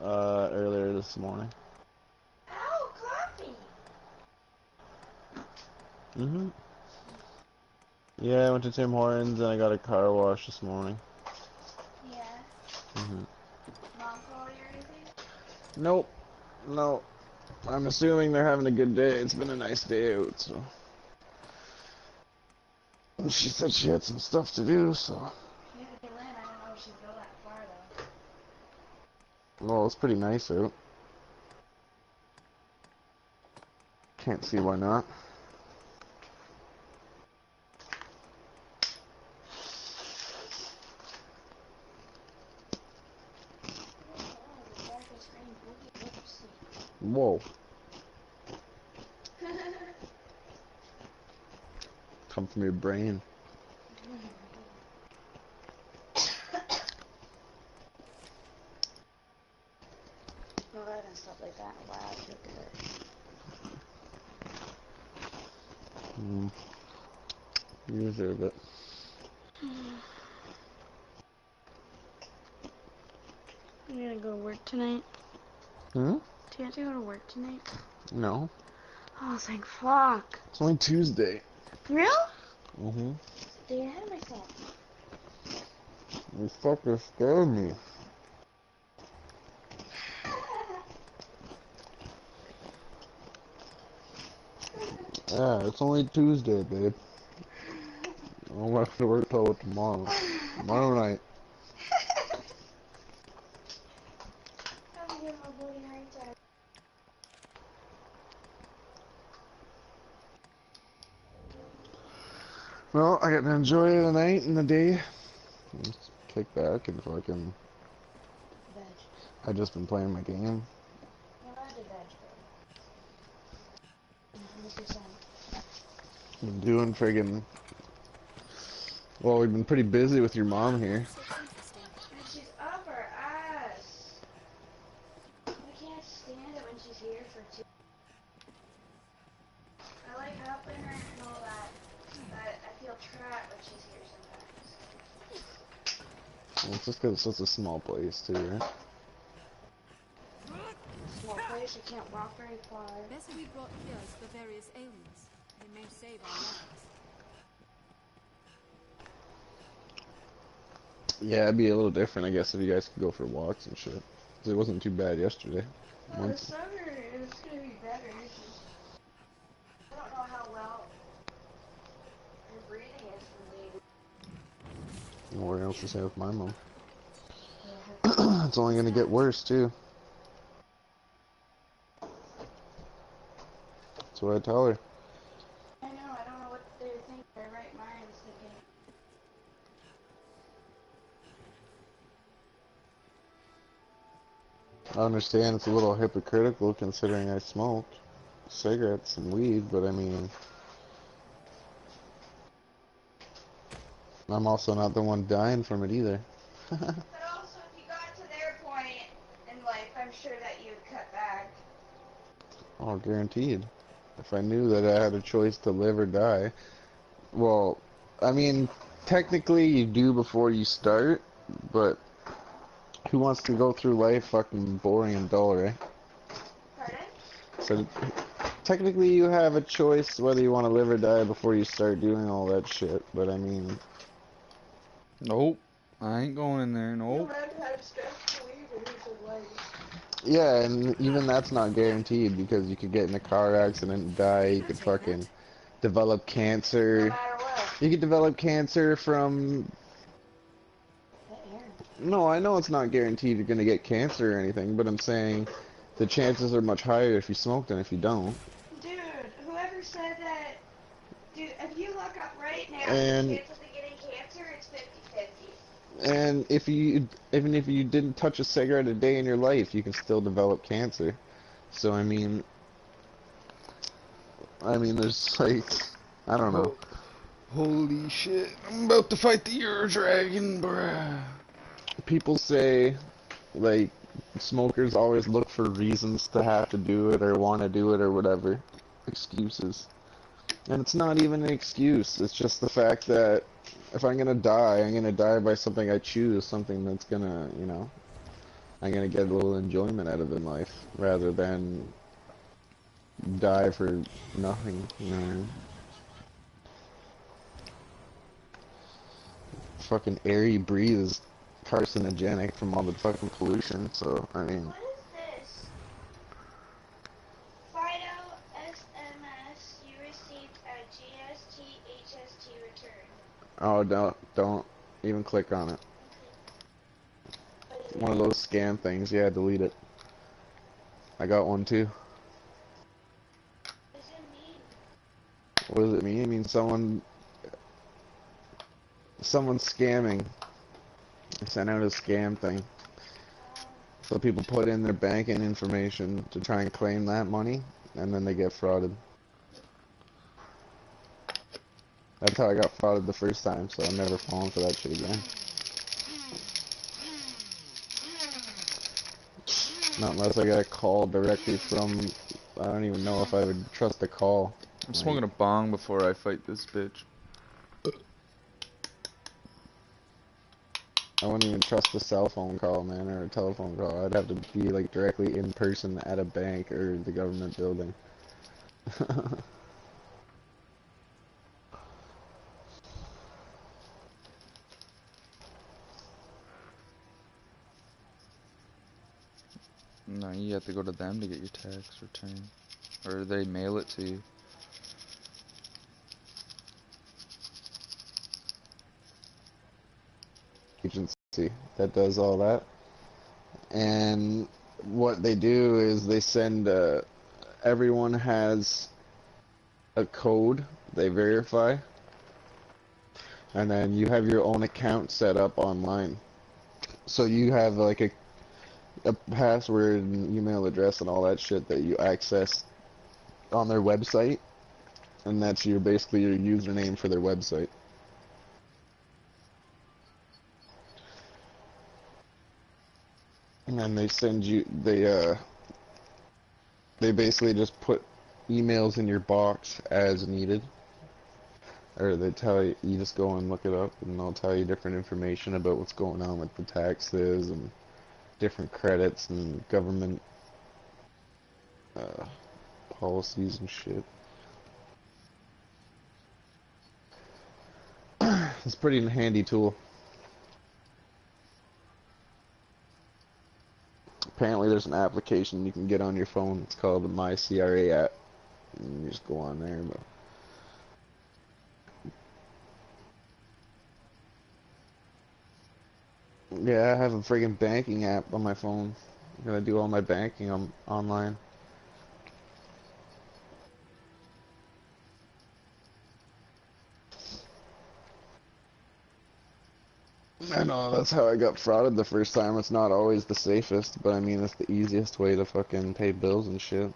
wake up? Earlier this morning. Ow, coffee! Mm-hmm. Yeah, I went to Tim Hortons and I got a car wash this morning. Yeah. Mm-hmm. Mom call you or anything? Nope. No. I'm assuming they're having a good day. It's been a nice day out, so. She said she had some stuff to do, so. Yeah, Lynn, I don't know if she'd go that far though. Well, it's pretty nice out. Can't see why not. The darkest green boogie I've ever seen. Whoa. Come from your brain. Well, I haven't slept like that in a while. I feel good. You deserve it. You gonna go to work tonight? Hmm? Do you have to go to work tonight? No. Oh, thank fuck. It's only Tuesday. Real? Mm-hmm. Stay ahead of myself. You fucking scared me. Yeah, it's only Tuesday, babe. I don't have to work till tomorrow. Tomorrow night. I'm gonna give him a bloody heart attack. Well, I get to enjoy the night and the day. Just kick back and fucking. Veg. I just been playing my game. You're allowed to veg, babe. 100%. Been doing friggin'. Well, we've been pretty busy with your mom here. So interesting. And she's up her ass. I can't stand it when she's here for 2. I like helping her and all that, but I feel trapped when she's here sometimes. Well, it's just because it's such a small place, too, right? Small place, you can't walk very far. Best we brought here is for various ailments. They may save our lives. Yeah, it'd be a little different, I guess, if you guys could go for walks and shit. 'Cause it wasn't too bad yesterday. Well, this summer it's gonna be better. I don't know how well your breathing is from me. What else to say with my mom? Yeah. It's only gonna get worse, too. That's what I tell her. I know, I don't know what they think their right minds thinking. I understand it's a little hypocritical considering I smoke cigarettes and weed, but I mean, I'm also not the one dying from it either. But also, if you got to their point in life, I'm sure that you'd cut back. Oh, guaranteed. If I knew that I had a choice to live or die, well, I mean, technically you do before you start, but who wants to go through life fucking boring and dull, right? Pardon? So technically you have a choice whether you want to live or die before you start doing all that shit, but I mean... Nope. I ain't going in there, nope. Yeah, and even that's not guaranteed because you could get in a car accident and die, you could fucking develop No cancer. matter what. You could develop cancer from... The air. No, I know it's not guaranteed you're gonna get cancer or anything, but I'm saying the chances are much higher if you smoke than if you don't. Dude, whoever said that, dude, if you look up right now, And- the chances of getting cancer, it's 50-50. And if you, even if you didn't touch a cigarette a day in your life, you can still develop cancer. So I mean, there's like, I don't know. Holy shit, I'm about to fight the Euro Dragon, bruh. People say, like, smokers always look for reasons to have to do it or want to do it or whatever. Excuses. And it's not even an excuse. It's just the fact that if I'm gonna die by something I choose, something that's gonna, you know, I'm gonna get a little enjoyment out of in life rather than die for nothing, you know what I mean? Fucking air you breathe is carcinogenic from all the fucking pollution, so, I mean, What is this? Fido SMS, you received a GST HST return. oh, don't even click on it. What is One of it? those scam things, yeah, delete it. I got one too. What does it mean? What does it mean? It means someone's scamming. They sent out a scam thing. So people put in their banking information to try and claim that money, and then they get frauded. That's how I got frauded the first time, so I'm never falling for that shit again. Not unless I get a call directly from, I don't even know if I would trust a call. I'm Like, smoking a bong before I fight this bitch. I wouldn't even trust a cell phone call, man, or a telephone call. I'd have to be like directly in person at a bank or the government building. No, you have to go to them to get your tax return. Or they mail it to you. Agency that does all that. And what they do is they send, everyone has a code they verify, and then you have your own account set up online. So you have like a password and email address and all that shit that you access on their website, and that's your basically your username for their website. And then they send you they basically just put emails in your box as needed. Or they tell you, you just go and look it up, and they'll tell you different information about what's going on with the taxes and different credits and government uh, policies and shit. It's a pretty handy tool. Apparently there's an application you can get on your phone. It's called the My CRA app. And you just go on there. But yeah, I have a friggin' banking app on my phone. I'm gonna do all my banking online. I know, that's how I got frauded the first time. It's not always the safest, but I mean, it's the easiest way to fucking pay bills and shit.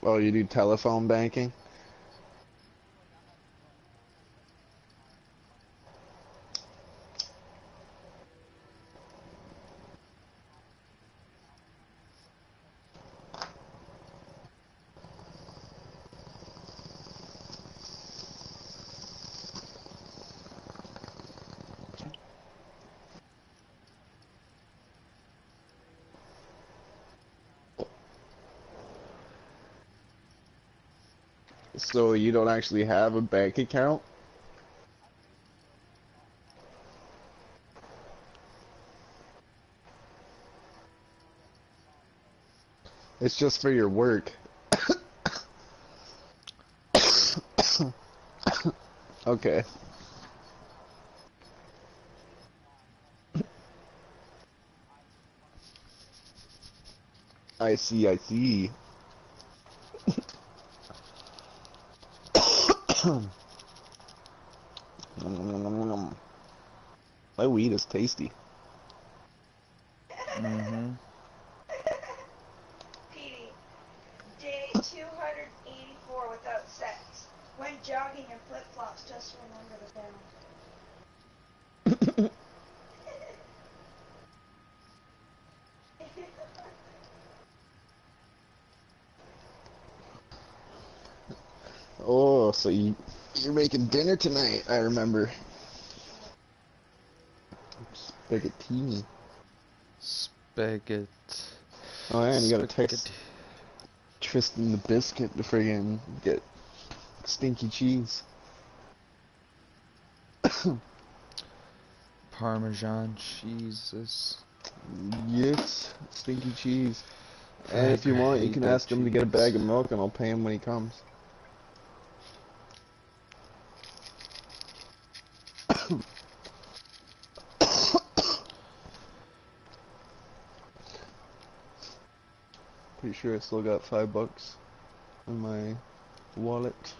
Oh, you do telephone banking? So you don't actually have a bank account? It's just for your work. Okay. I see, I see. My weed is tasty. Mm-hmm. Oh, so you're making dinner tonight, I remember. Spaghetti. Spaghetti. Oh, and you gotta Spaghetti. text Tristan the Biscuit to friggin' get stinky cheese. Parmesan cheeses. Yes, stinky cheese. And I if you want, you hate can that ask him to get a cheese. bag of milk and I'll pay him when he comes. Pretty sure I still got $5 in my wallet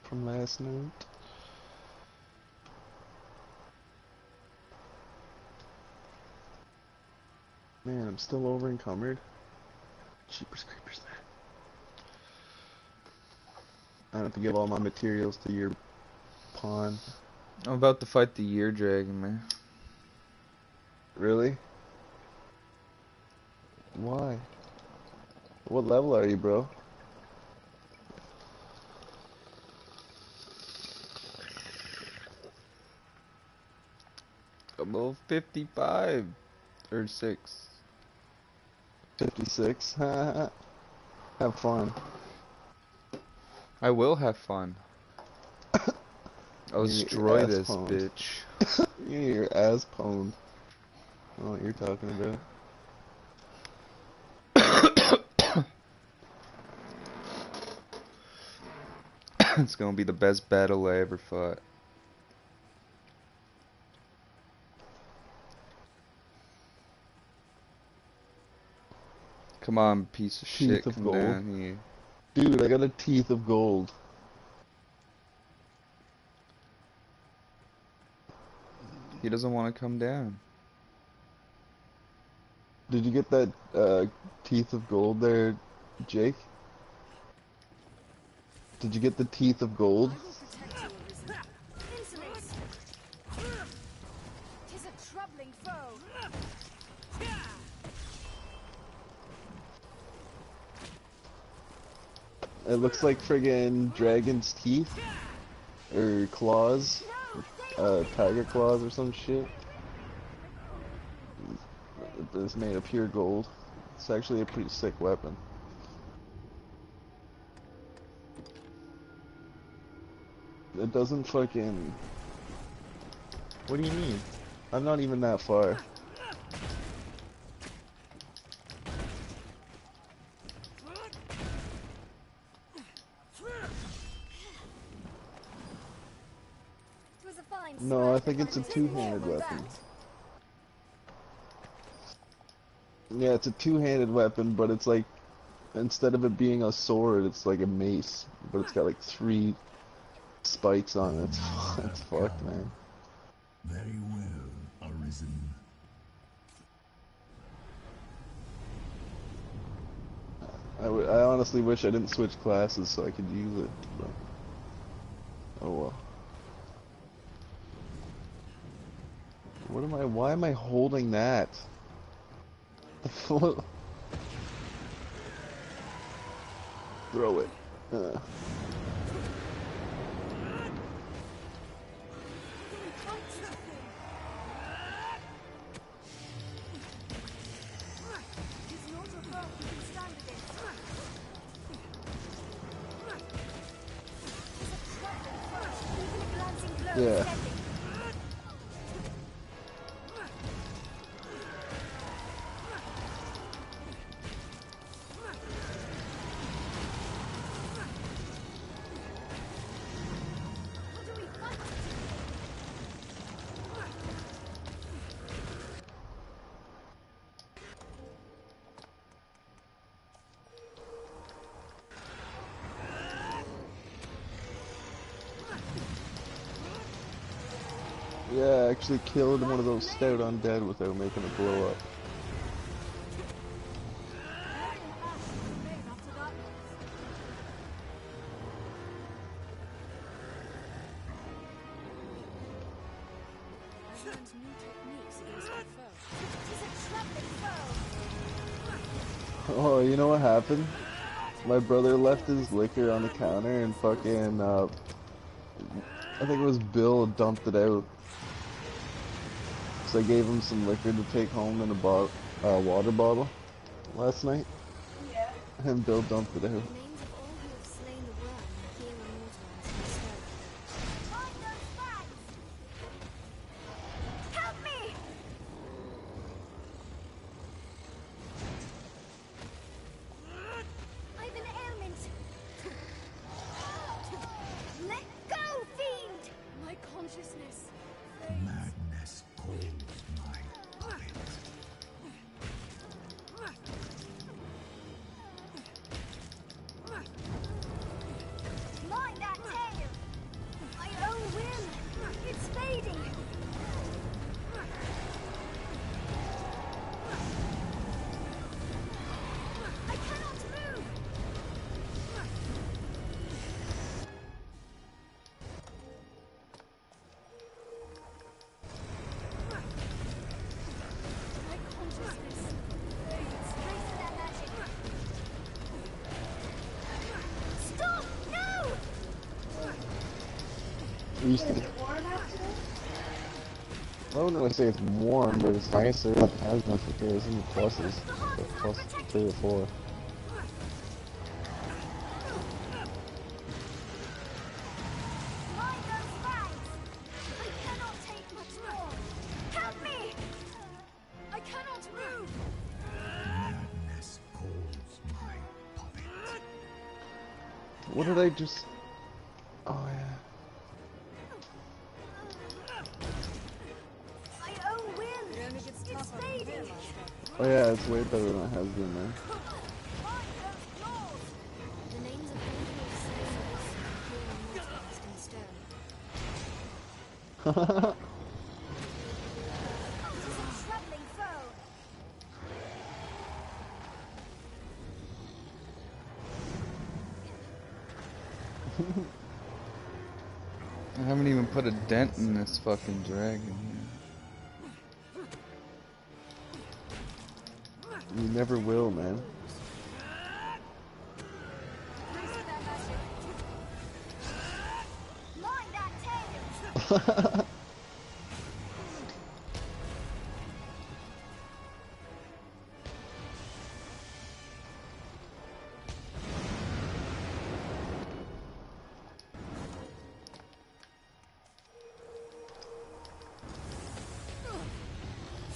from last night. Man, I'm still over encumbered. Cheapers creepers, man. I have to give all my materials to your pawn. I'm about to fight the year dragon, man. Really? Why? What level are you, bro? I'm level 55 or 6. 56. Have fun. I will have fun. I'll You get your destroy ass this pwned. bitch. You get your ass pwned. I don't know what you're talking about. It's gonna be the best battle I ever fought. Come on, piece of shit, Teeth of come gold. down here. Dude, I got a teeth of gold. He doesn't want to come down. Did you get that teeth of gold there, Jake? Did you get the teeth of gold? I will protect you, Arisen. Insolence! 'Tis a troubling foe. It looks like friggin' dragon's teeth. Or claws. Tiger claws or some shit. It's made of pure gold. It's actually a pretty sick weapon. It doesn't fucking... What do you mean? I'm not even that far. It was a fine No, I strike, think but it's a it didn't two-handed nail weapon. that. Yeah, it's a two-handed weapon, but it's like, instead of it being a sword, it's like a mace. But it's got like 3 spikes on it. It's fucked, man. Very well, Arisen. I honestly wish I didn't switch classes so I could use it, but... Oh well. Why am I holding that? Throw it. Tis not a foe you can stand against. Tis a troubling foe. Even a glancing blow is Yeah. deadly. What do we fight to? Yeah, I actually killed one of those stout undead without making it blow up. After that, I learned new techniques against my foe. tis a troubling foe. Oh, you know what happened? My brother left his liquor on the counter and fucking, I think it was Bill dumped it out. So I gave him some liquor to take home in a water bottle last night. Yeah. And Bill dumped it out. Names of all who have slain the worm here immortalized in stone. Find those bags! Help me! I've an ailment. Let go, fiend! My consciousness. Madness calls my puppet. Mind that tail! My own will! It's fading! I cannot move! My consciousness. Trace that magic! Stop! No! We used to, I wouldn't really say it's warm, but it's nicer. It has no materials in the pluses. The plus 3 or 4. Mind those bags! I cannot take much more! Help me! I cannot move. Madness calls my puppet. What did I just... Oh yeah. My own will! It only gets It's tougher from here, fading! Master. Oh yeah, it's way better than it has been, man. Mind those claws! The names of all who have slain the worm here immortalized in stone. It is a troubling foe! I haven't even put a dent in this fucking dragon yet. You never will, man. Trace that magic! Mind that tail!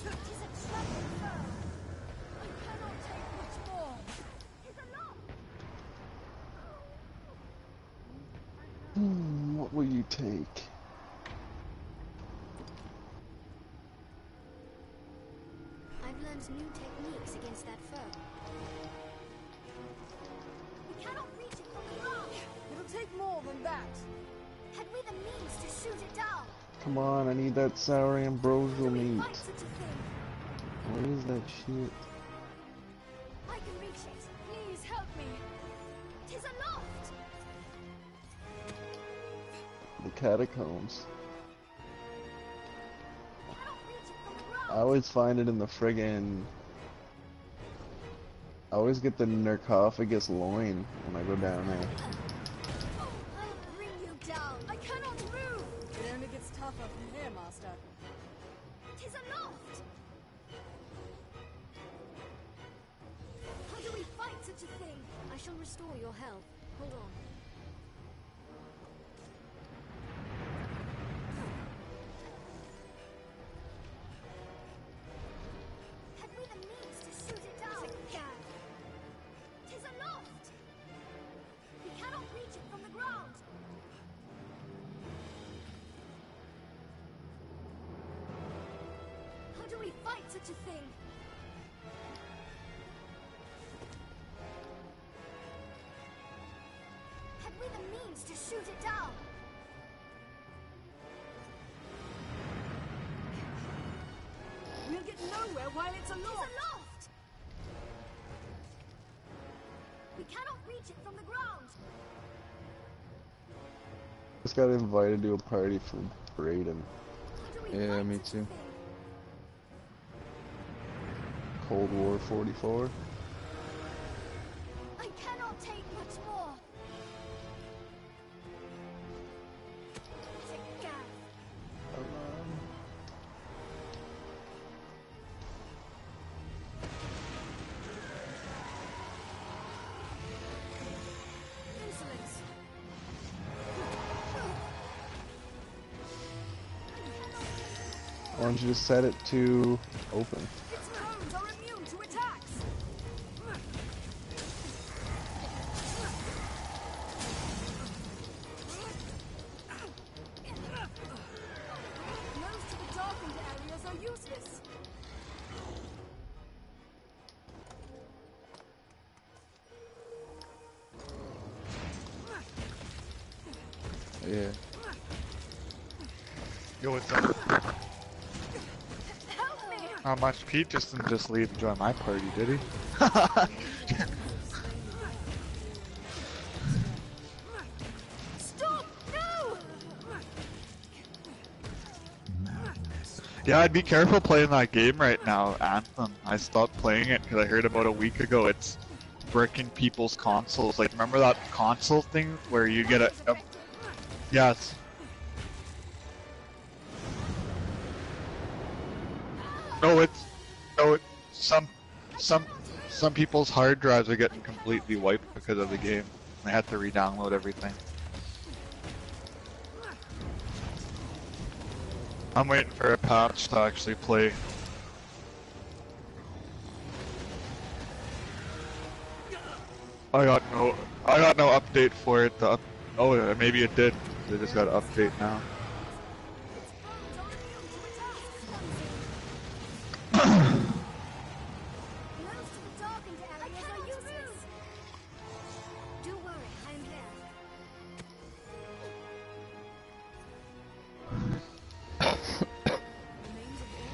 It is a troubling foe! I cannot take much more. It's a lot! What will you take? I've learned new techniques against that foe. We cannot reach it from the ground! It'll take more than that. Had we the means to shoot it down? Come on, I need that sour ambrosial Do we meat. fight such a thing? What is that shit? I can reach it. Please help me. 'Tis aloft. The catacombs. Cannot reach it from the I ground. always find it in the friggin'... I always get the sarcophagus loin when I go down there. I'll bring you down. I cannot move. It only gets tougher from here, Master. 'Tis aloft. How do we fight such a thing? I shall restore your health. Hold on. Had we the means to shoot it down? Can. 'Tis aloft. We cannot reach it from the ground. How do we fight such a thing? Had we the means to shoot it down? We'll get nowhere while it's It's aloft. aloft! We cannot reach it from the ground. Just got invited to a party for Brayden. How do we Yeah, fight me such a too. thing? Cold War 44. I cannot take Why don't you just set it to open? Its cones are immune to attacks. Most of the darkened areas are useless. Yeah. Yo, what's up? Help me! Not much. Pete just didn't just leave and join my party, did he? Stop! No! Madness. Yeah, I'd be careful playing that game right now, Anthem. I stopped playing it because I heard about a week ago it's bricking people's consoles. Like, remember that console thing where you get a yes. No, some people's hard drives are getting completely wiped because of the game. They had to re-download everything. I'm waiting for a patch to actually play. I got no update for it. Oh, maybe it did. They just got an update now. Most of the darkened areas are useless. Don't worry, I'm here. Remains of all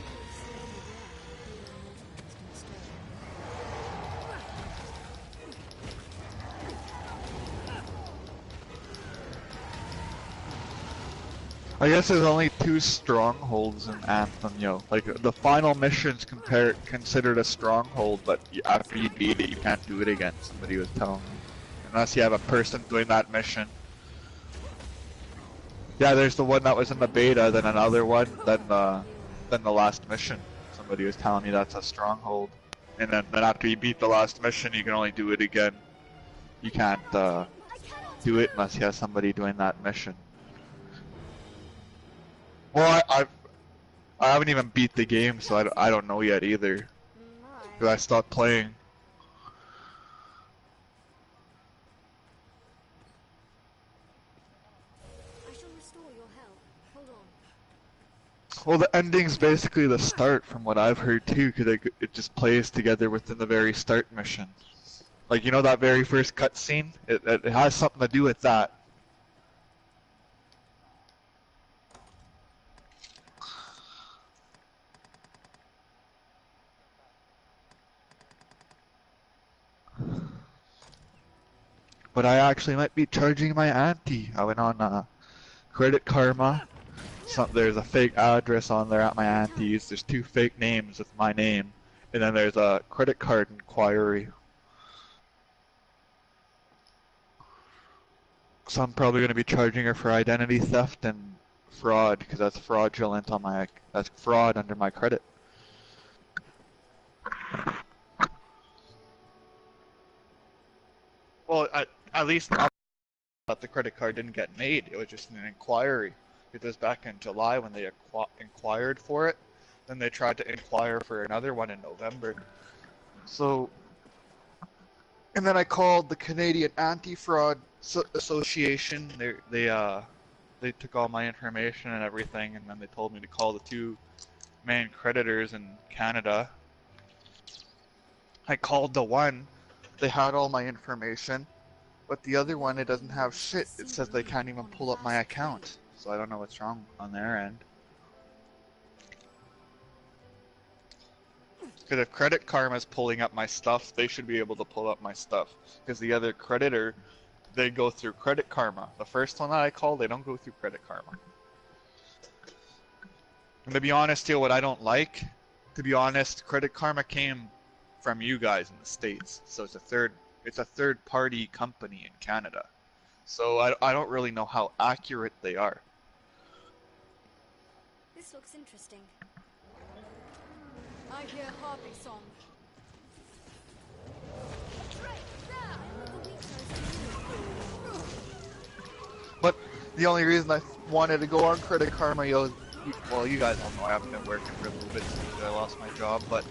those slain the ground, can stay. I guess there's only 2 strongholds in Anthem, yo. Like, the final mission's considered a stronghold, but after you beat it, you can't do it again, somebody was telling me. Unless you have a person doing that mission. Yeah, there's the one that was in the beta, then another one, then the last mission. Somebody was telling me that's a stronghold. And then after you beat the last mission, you can only do it again. You can't do it unless you have somebody doing that mission. Well, I haven't even beat the game, so I don't know yet either. Cause I stopped playing. I shall restore your health. Hold on. Well, the ending's basically the start, from what I've heard too, because it just plays together within the very start mission. Like, you know that very first cutscene? It has something to do with that. But I actually might be charging my auntie. I went on Credit Karma. There's a fake address on there at my auntie's. There's 2 fake names with my name. And then there's a credit card inquiry. So I'm probably going to be charging her for identity theft and fraud, because that's fraudulent on that's fraud under my credit. Well, at least that the credit card didn't get made. It was just an inquiry. It was back in July when they inquired for it. Then they tried to inquire for another one in November. So, and then I called the Canadian Anti-Fraud Association. They took all my information and everything, and then they told me to call the 2 main creditors in Canada. I called the one. They had all my information, but the other one, it doesn't have shit. It says they can't even pull up my account. So I don't know what's wrong on their end. Because if Credit Karma's pulling up my stuff, they should be able to pull up my stuff. Because the other creditor, they go through Credit Karma. The first one that I called, they don't go through Credit Karma. And to be honest here, what I don't like, to be honest, Credit Karma came from you guys in the States. So it's a third party company in Canada. So I don't really know how accurate they are. This looks interesting. I hear harpy song. But the only reason I wanted to go on Credit Karma, yo, well, you guys all know I haven't been working for a little bit since I lost my job, but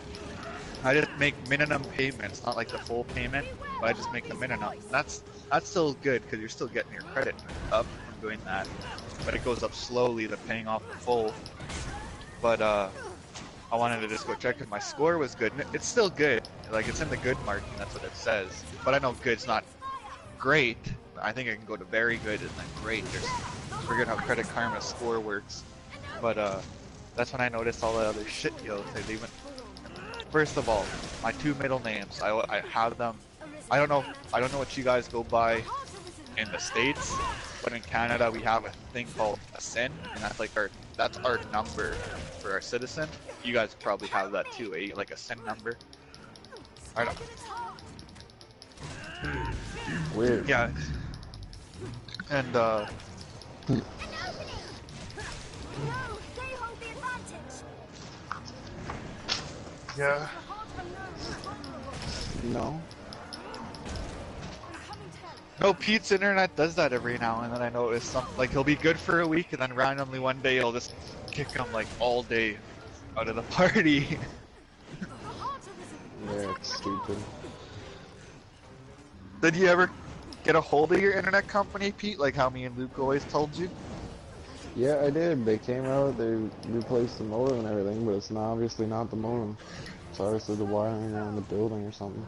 I just make minimum payments, not like the full payment, but I just make the minimum. That's still good because you're still getting your credit up from doing that, but it goes up slowly than paying off the full. But I wanted to just go check if my score was good. It's still good, like it's in the good marking. That's what it says. But I know good's not great. I think I can go to very good and then great. I forget how Credit Karma's score works, but that's when I noticed all the other shit. They went. First of all, my 2 middle names, I have them. I don't know what you guys go by in the States, but in Canada we have a thing called a SIN, and that's our number for our citizen. You guys probably have that too, like a SIN number. I don't. Weird. Yeah. And yeah. No. No, Pete's internet does that every now and then. I notice something like he'll be good for a week, and then randomly one day he'll just kick him like all day out of the party. Yeah, it's stupid. Did you ever get a hold of your internet company, Pete? Like how me and Luke always told you? Yeah, I did. They came out, they replaced the modem and everything, but it's obviously not the modem. It's obviously the wiring around the building or something.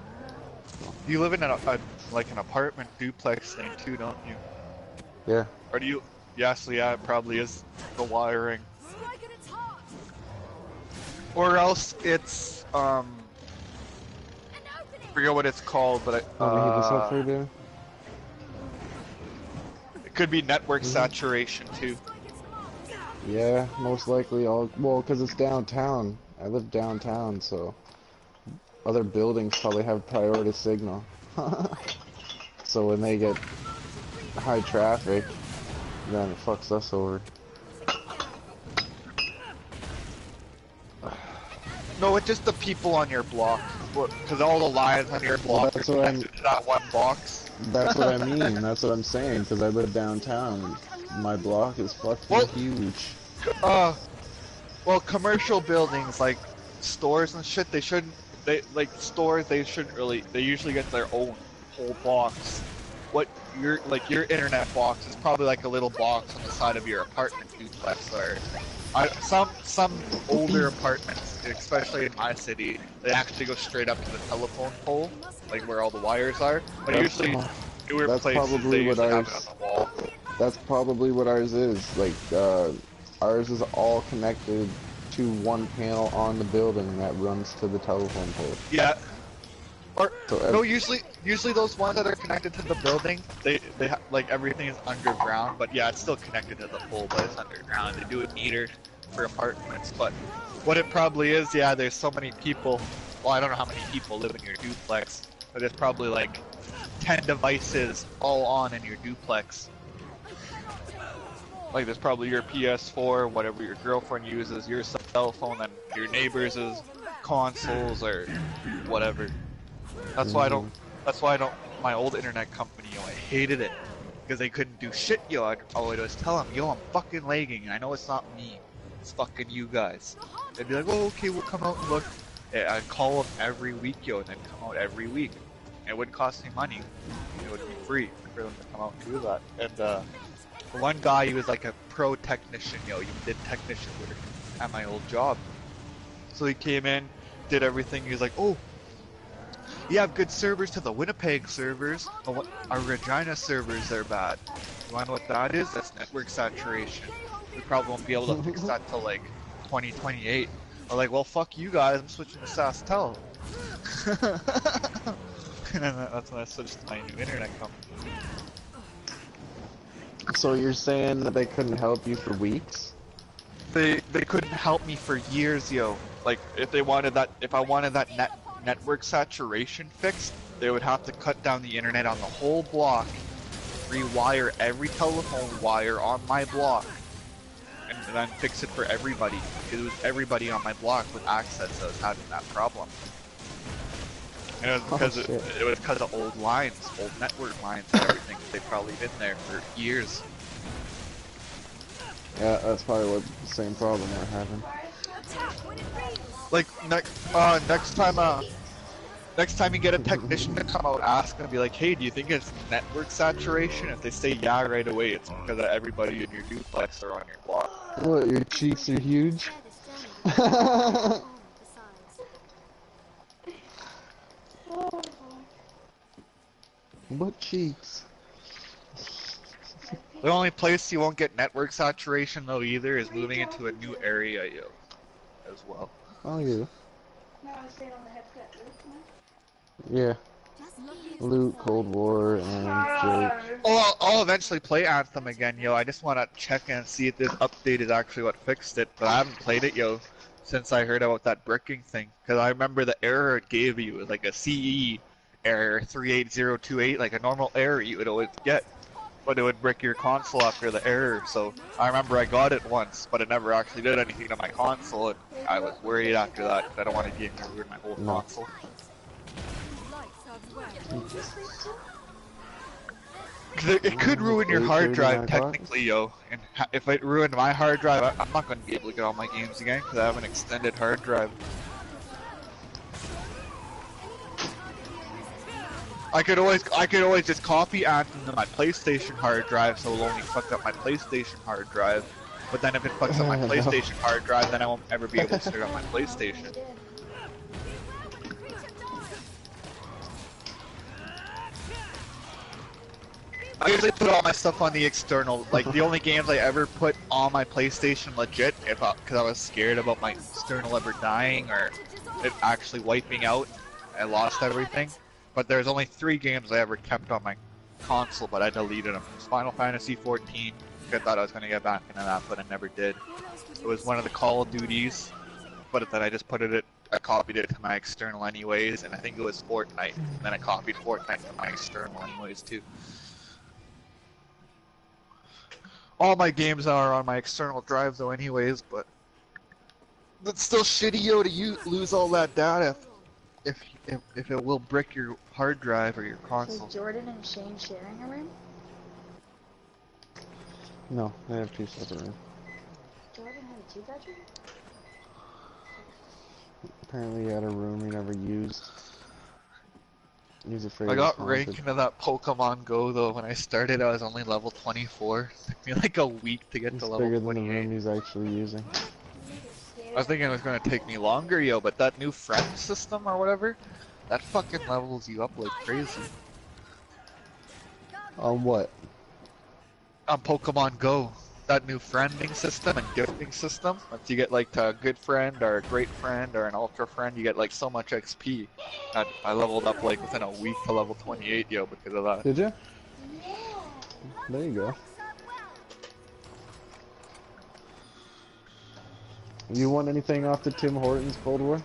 You live in like an apartment duplex thing too, don't you? Yeah. Or do you? Yeah, so yeah, it probably is the wiring. Or else it's I forget what it's called, but Let me heat this up for you, dude. It could be network saturation too. Yeah, most likely. Well, because it's downtown. I live downtown, so other buildings probably have priority signal. So when they get high traffic, then it fucks us over. No, it's just the people on your block. Because all the lines on your block are connected to that one box. That's what I mean. That's what I'm saying. Because I live downtown. My block is fucking huge. Well, commercial buildings like stores and shit, they shouldn't. They shouldn't really. They usually get their own whole box. What your internet box is probably like a little box on the side of your apartment duplex, or some older apartments, especially in my city, they actually go straight up to the telephone pole, like where all the wires are. But usually, newer places they usually have it on the wall. That's probably what ours is. Like ours is all connected to one panel on the building that runs to the telephone pole. Yeah. Or no, usually those ones that are connected to the building, like everything is underground. But yeah, it's still connected to the pole, but it's underground. They do it metered for apartments. But what it probably is, yeah, there's so many people. Well, I don't know how many people live in your duplex, but there's probably like 10 devices all on in your duplex. Like there's probably your PS4, whatever your girlfriend uses, your cell phone, and your neighbors' consoles or whatever. That's why I don't. My old internet company, I hated it because they couldn't do shit. I'd always tell them, I'm fucking lagging, and I know it's not me, it's fucking you guys. They'd be like, oh, okay, we'll come out and look. I'd call them every week, and they'd come out every week. It wouldn't cost me money. It would be free for them to come out and do that. And one guy, he was like a pro technician, he did technician work at my old job. So he came in, did everything. He was like, oh, you have good servers to the Winnipeg servers, but our Regina servers are bad. You wanna know what that is? That's network saturation. We probably won't be able to fix that till like 2028. I'm like, well, fuck you guys, I'm switching to SaskTel. And then that's when I switched to my new internet company. So you're saying that they couldn't help you for weeks? They couldn't help me for years, Like if I wanted that network saturation fixed, they would have to cut down the internet on the whole block, rewire every telephone wire on my block, and then fix it for everybody. It was everybody on my block with access that was having that problem. And it was because of old lines, old network lines and everything. They've probably been there for years. Yeah, that's probably what the same problem we're having. Like next time you get a technician to come out, ask and be like, hey, do you think it's network saturation? If they say yeah right away, it's because everybody in your duplex are on your block. What, your cheeks are huge? What cheeks? The only place you won't get network saturation though either is moving into a new area, yo, as well. Oh yeah. Yeah. Loot, Cold War, and Jake. Oh, I'll eventually play Anthem again, yo. I just want to check and see if this update is actually what fixed it, but I haven't played it, yo, since I heard about that bricking thing. Because I remember the error it gave you was like a CE error 38028, like a normal error you would always get. But it would brick your console after the error, so I remember I got it once, but it never actually did anything to my console, and I was worried after that, because I don't want a game to ruin my whole console. It could ruin your hard drive, technically, yo, and if it ruined my hard drive, I'm not going to be able to get all my games again, because I have an extended hard drive. I could always just copy Anthem to my PlayStation hard drive, so it'll only fuck up my PlayStation hard drive. But then if it fucks up my PlayStation hard drive, then I won't ever be able to start up my PlayStation. I usually put all my stuff on the external. Like the only games I ever put on my PlayStation legit, because I was scared about my external ever dying or it actually wiping out. I lost everything. But there's only 3 games I ever kept on my console, but I deleted them. It was Final Fantasy 14. I thought I was going to get back into that, but I never did. It was one of the Call of Duties, but then I just I copied it to my external anyways, and I think it was Fortnite. And then I copied Fortnite to my external anyways too. All my games are on my external drive though anyways, but it's still shitty, yo, to lose all that data if it will brick your hard drive or your console. So Jordan and Shane sharing a room? No, they have 2 separate rooms. Jordan had a 2-bedroom? Apparently he had a room he never used. He's afraid. I got ranked into that Pokemon Go though. When I started, I was only level 24. It took me like a week to get to level 28. Bigger than the room he's actually using. I was thinking it was gonna take me longer, yo, but that new friend system or whatever, that fucking levels you up like crazy. On what? On Pokemon Go. That new friending system and gifting system. Once you get like to a good friend or a great friend or an ultra friend, you get like so much XP. I leveled up like within a week to level 28, yo, because of that. Did you? There you go. You won anything off the Tim Hortons Cold War?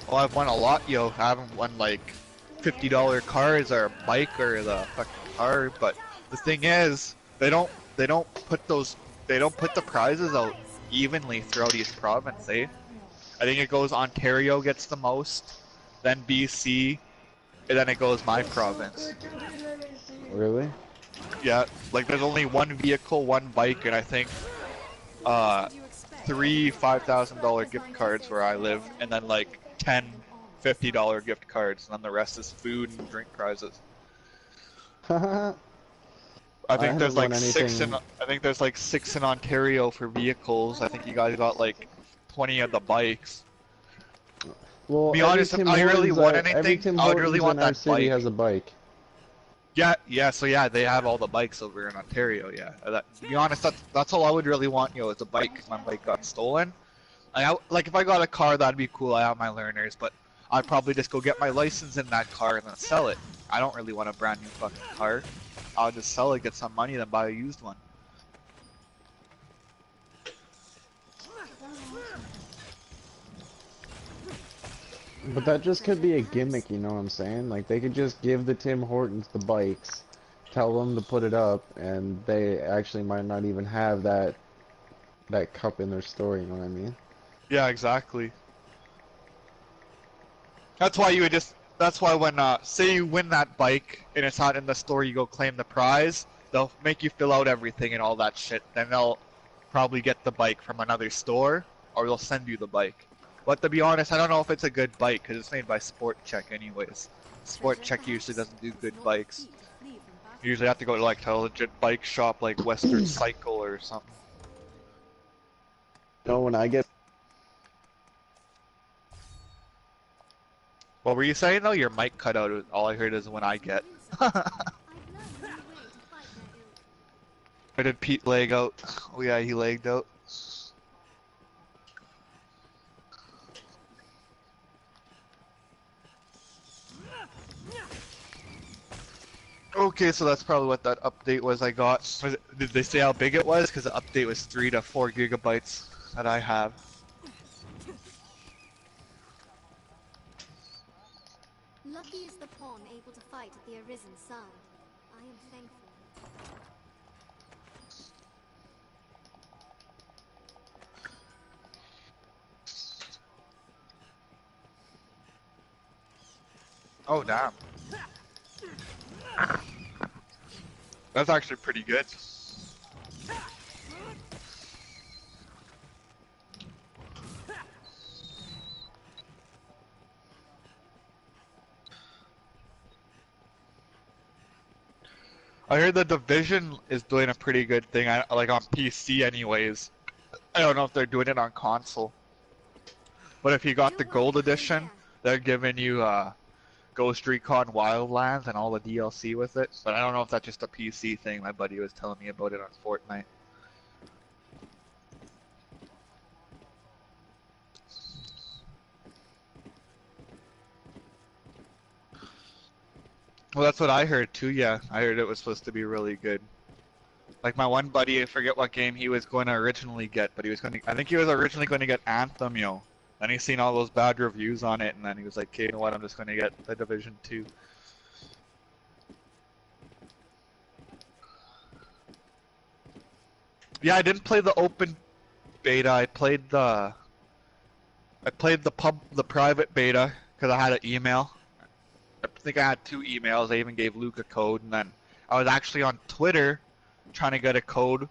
Well, I've won a lot, yo. I haven't won like $50 cars or a bike or the fucking car, but the thing is, they don't put the prizes out evenly throughout each province, eh? I think it goes Ontario gets the most, then BC, and then it goes my province. Really? Yeah, like there's only 1 vehicle, 1 bike, and I think 3 $5,000 gift cards where I live, and then like 10 $50 gift cards, and then the rest is food and drink prizes. I think there's like 6 in. I think there's like 6 in Ontario for vehicles. I think you guys got like 20 of the bikes. Well, be honest, if I really want anything, I would really want that city bike. has a bike. Yeah, so yeah, they have all the bikes over in Ontario, yeah. To be honest, that's all I would really want, yo, is a bike. My bike got stolen. Like, if I got a car, that'd be cool, I have my learners, but I'd probably just go get my license in that car and then sell it. I don't really want a brand new fucking car. I'll just sell it, get some money, then buy a used one. But that just could be a gimmick, you know what I'm saying? Like, they could just give the Tim Hortons the bikes, tell them to put it up, and they actually might not even have that cup in their store, you know what I mean? Yeah, exactly. That's why you would just... That's why when, say you win that bike, and it's not in the store, you go claim the prize, they'll make you fill out everything and all that shit. Then they'll probably get the bike from another store, or they'll send you the bike. But to be honest, I don't know if it's a good bike because it's made by Sport Check anyways. Sport Check usually doesn't do good bikes. You usually have to go to like a legit bike shop like Western Cycle or something. No, when I get What were you saying though? Your mic cut out. All I heard is when I get. Where did Pete leg out? Oh yeah, he legged out. Okay, so that's probably what that update was I got. Did they say how big it was? Because the update was 3 to 4 gigabytes that I have. Lucky is the pawn able to fight at the Arisen's side. I am thankful. Oh damn. That's actually pretty good. I heard the Division is doing a pretty good thing, like on PC anyways. I don't know if they're doing it on console. But if you got the Gold Edition, they're giving you Ghost Recon Wildlands and all the DLC with it. But I don't know if that's just a PC thing. My buddy was telling me about it on Fortnite. Well, that's what I heard too, yeah. I heard it was supposed to be really good. Like my one buddy, I forget what game he was going to originally get, but he was going to, I think he was originally going to get Anthem, yo. Then he seen all those bad reviews on it, and then he was like, okay, you know what, I'm just going to get the Division 2. Yeah, I didn't play the open beta, I played the private beta, because I had an email. I think I had 2 emails. I even gave Luke a code, and then I was actually on Twitter trying to get a code.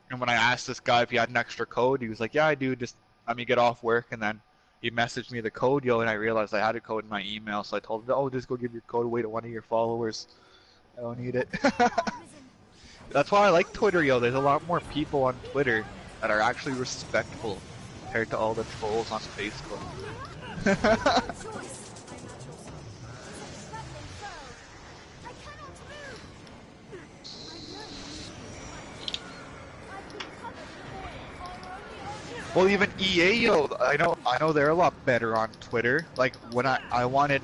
And when I asked this guy if he had an extra code, he was like, "Yeah, I do. Just let me get off work." And then he messaged me the code, yo, and I realized I had a code in my email. So I told him, "Oh, just go give your code away to one of your followers. I don't need it." That's why I like Twitter, yo. There's a lot more people on Twitter that are actually respectful compared to all the trolls on Facebook. Well, even EA, yo, I know they're a lot better on Twitter. Like when I wanted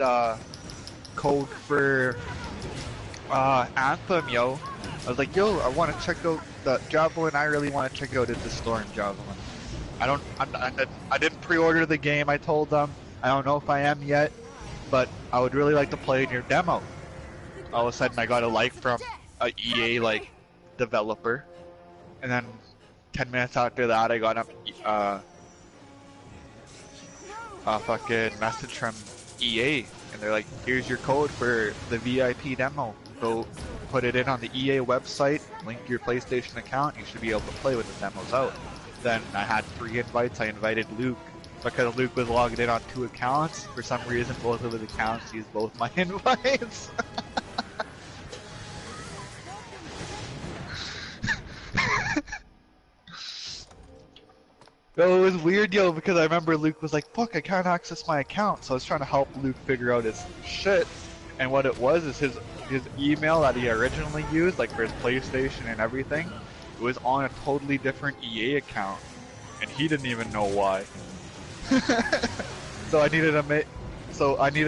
code for Anthem, yo, I was like, yo, I want to check out the Javelin. I really want to check out at the store in Javelin. I didn't pre-order the game. I told them I don't know if I am yet, but I would really like to play in your demo. All of a sudden, I got a like from a EA like developer, and then 10 minutes after that, I got a fucking message from EA, and they're like, "Here's your code for the VIP demo. Go put it in on the EA website. Link your PlayStation account. You should be able to play when the demo's out." Then I had 3 invites. I invited Luke because Luke was logged in on 2 accounts. For some reason, both of his accounts used both my invites. Well, it was weird, yo, because I remember Luke was like, "Fuck, I can't access my account." So I was trying to help Luke figure out his shit. And what it was is his email that he originally used, like for his PlayStation and everything, it was on a totally different EA account, and he didn't even know why. So I needed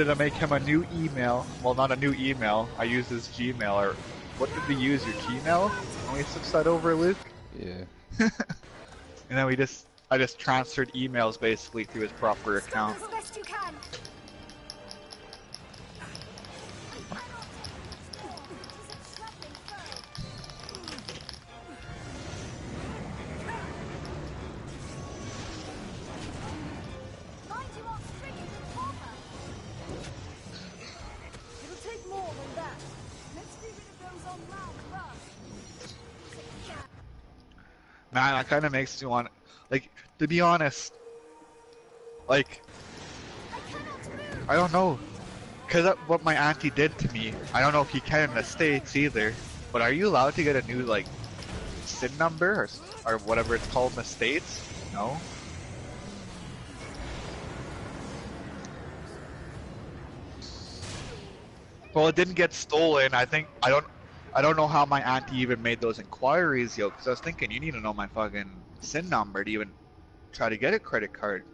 to make him a new email. Well, not a new email. I used his Gmail, or what did we use? Your Gmail? When we switched that over, Luke? Yeah. And then I just transferred emails basically through his proper account. As best you can. It'll take more than that. Let's be rid of those on land first. Man, that kind of makes me want, like, to be honest, like, I don't know, because what my auntie did to me, I don't know if you can in the States either, but are you allowed to get a new, like, SIN number, or whatever it's called in the States? No? Well, it didn't get stolen. I don't know how my auntie even made those inquiries, yo. Because I was thinking, you need to know my fucking SIN number to even try to get a credit card.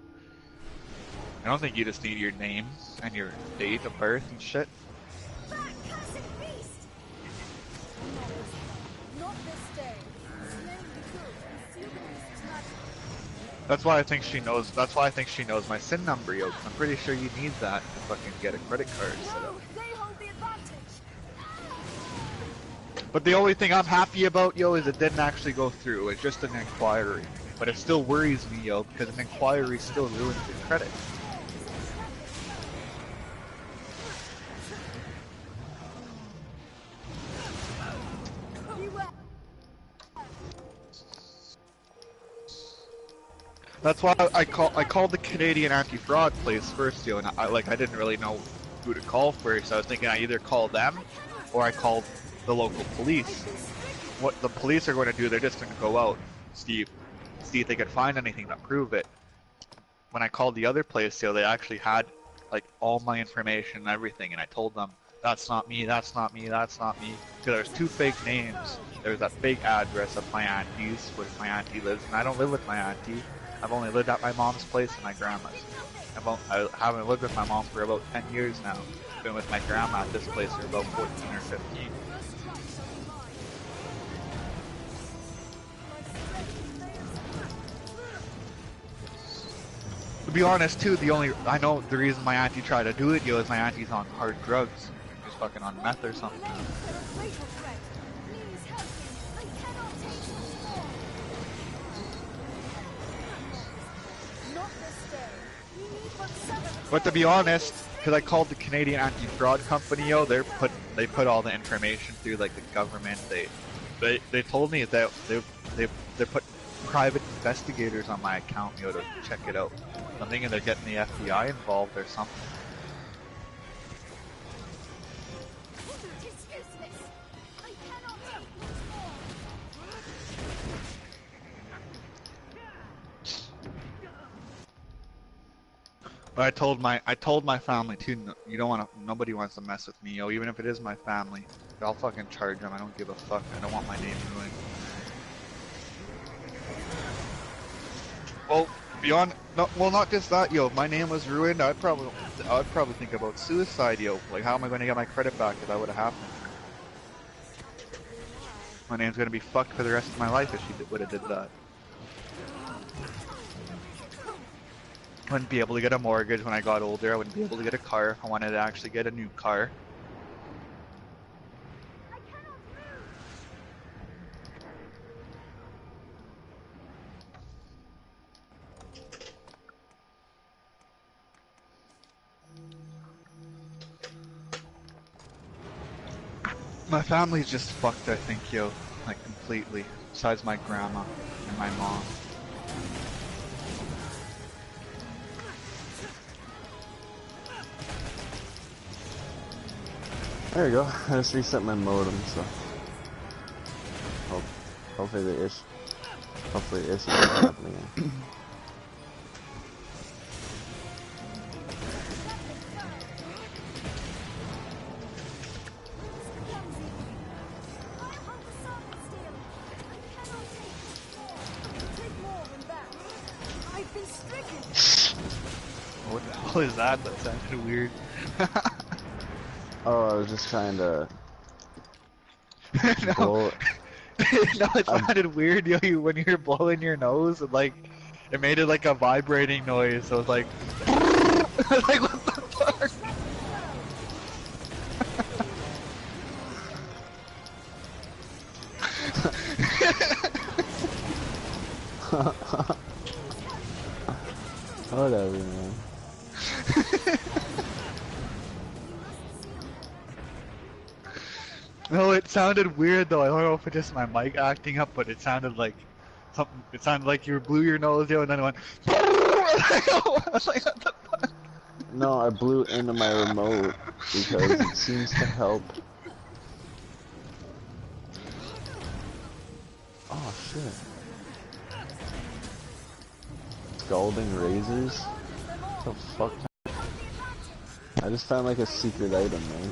I don't think you just need your name and your date of birth and shit. That cursed beast! Not this day. Slaying the good and sealing this tragedy. That's why I think she knows. That's why I think she knows my SIN number, yo. 'Cause I'm pretty sure you need that to fucking get a credit card set up. No, they hold the advantage. But the only thing I'm happy about, yo, is it didn't actually go through. It's just an inquiry. But it still worries me, yo, because an inquiry still ruins your credit. That's why I called the Canadian anti-fraud place first, yo, and I didn't really know who to call first. I was thinking I either call them or I called the local police. What the police are going to do, they're just going to go out, see if they could find anything to prove it. When I called the other place, yo, they actually had like all my information and everything, and I told them that's not me, that's not me, that's not me. Because there's two fake names. There's that fake address of my auntie's, where my auntie lives, and I don't live with my auntie. I've only lived at my mom's place and my grandma's. I haven't lived with my mom for about 10 years now. I've been with my grandma at this place for about 14 or 15. To be honest too, I know the reason my auntie tried to do it, yo, is my auntie's on hard drugs. She's fucking on meth or something. But to be honest, because I called the Canadian anti-fraud company, yo, they put all the information through like the government. They told me that they put private investigators on my account, yo, to check it out. I'm thinking they're getting the FBI involved or something. But I told my family too. Nobody wants to mess with me, yo. Even if it is my family, I'll fucking charge them. I don't give a fuck. I don't want my name ruined. Well, not just that, yo. If my name was ruined, I'd probably think about suicide, yo. Like, how am I going to get my credit back if that would have happened? My name's gonna be fucked for the rest of my life if she would have did that. I wouldn't be able to get a mortgage when I got older. I wouldn't be able to get a car if I wanted to actually get a new car. My family's just fucked, I think, yo. Like, completely. Besides my grandma and my mom. There you go. I just reset my modem, so hopefully the issue doesn't happen again. What the hell is that? That sounded weird. Oh, I was just trying to No. blow. No, it sounded weird, yo, when you were blowing your nose, and like, it made it like a vibrating noise, so it was like, I was like, what the fuck? Whatever, man. No, it sounded weird though. I don't know if it's just my mic acting up, but it sounded like Something. It sounded like you blew your nose, yo, and then it went. I was like, what the fuck? No, I blew into my remote because it seems to help. Oh shit. Scalding razors? What the fuck? I just found like a secret item there.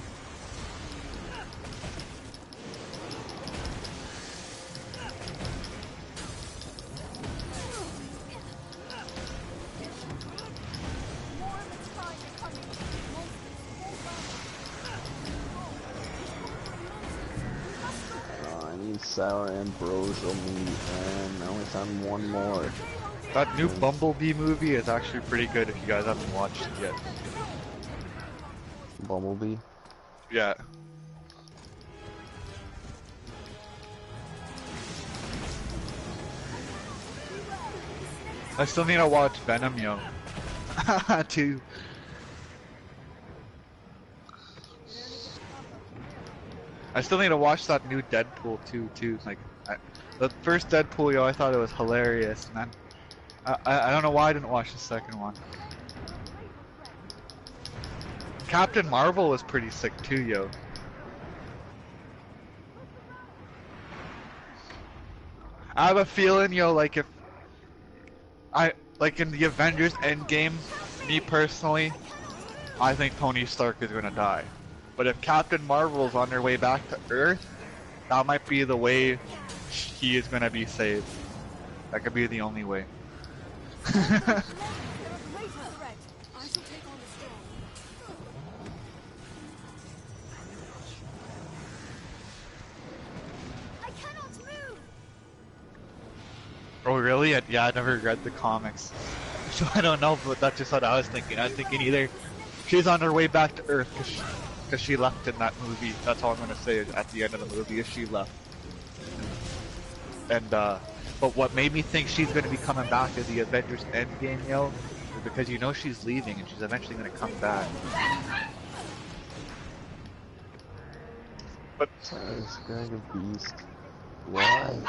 Sour ambrosial meat, and I only found one more. That new Bumblebee movie is actually pretty good if you guys haven't watched it yet. Bumblebee? Yeah. I still need to watch Venom, yo. Too. I still need to watch that new Deadpool too. Like, the first Deadpool, yo, I thought it was hilarious, man. I don't know why I didn't watch the second one. Captain Marvel was pretty sick too, yo. I have a feeling, yo, like if like in the Avengers Endgame, me personally, I think Tony Stark is gonna die. But if Captain Marvel's on their way back to Earth, that might be the way he is gonna be saved. That could be the only way. Oh really? Yeah, I never read the comics, so I don't know. But that's just what I was thinking. I was thinking either she's on her way back to Earth because she left in that movie. That's all I'm gonna say at the end of the movie is she left. And but what made me think she's gonna be coming back to the Avengers Endgame, yo, is because you know she's leaving and she's eventually gonna come back. But this guy a beast. Why?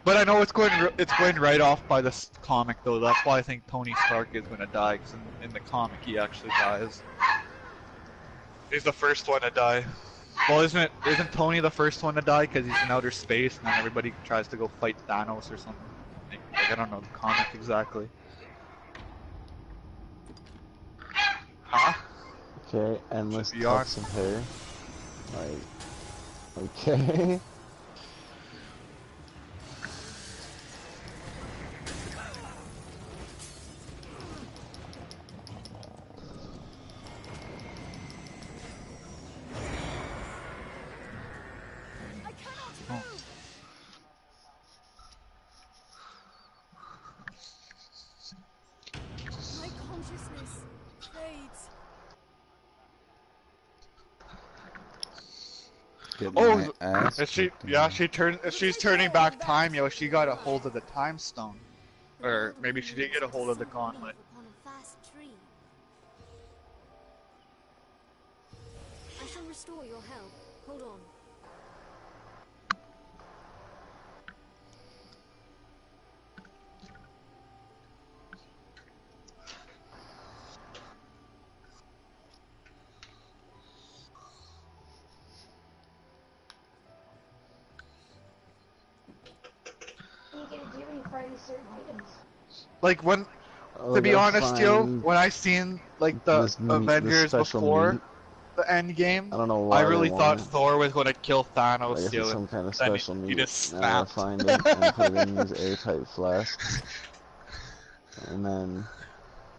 But I know it's going right off by this comic though. That's why I think Tony Stark is gonna die. Because in the comic he actually dies. He's the first one to die. Well, isn't Tony the first one to die because he's in outer space and then everybody tries to go fight Thanos or something? Like I don't know the comic exactly. Huh? Okay, endless tufts of hair. Like, okay. Oh, if she's turning back time, yo. She got a hold of the time stone, or maybe she did get a hold of the gauntlet. I shall restore your health. Hold on. Like when, to be honest, yo, when I seen like the Avengers before the end game, I don't know why I really thought Thor was gonna kill Thanos, like yo. Some kind of special meat. He just snapped. Now I find it and put it in these airtight flasks, and then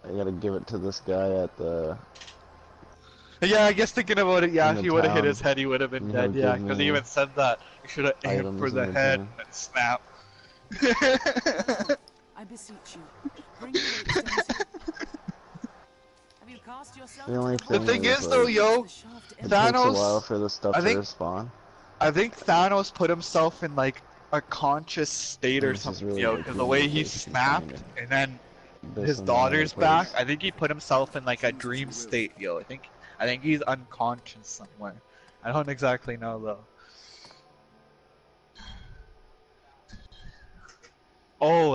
I gotta give it to this guy at the. Yeah, I guess thinking about it, yeah, if he would have hit his head, he would have been dead, yeah, because he even said that. You should have aimed for the head and snap. I beseech you, bring your extensive... Have you cast yourself? The thing is though, yo, it Thanos... takes a while for the stuff to respawn. I think Thanos put himself in like a conscious state or something, really yo, because the way he snapped and then his daughter's back, I think he put himself in like a dream state, yo. I think he's unconscious somewhere. I don't exactly know though.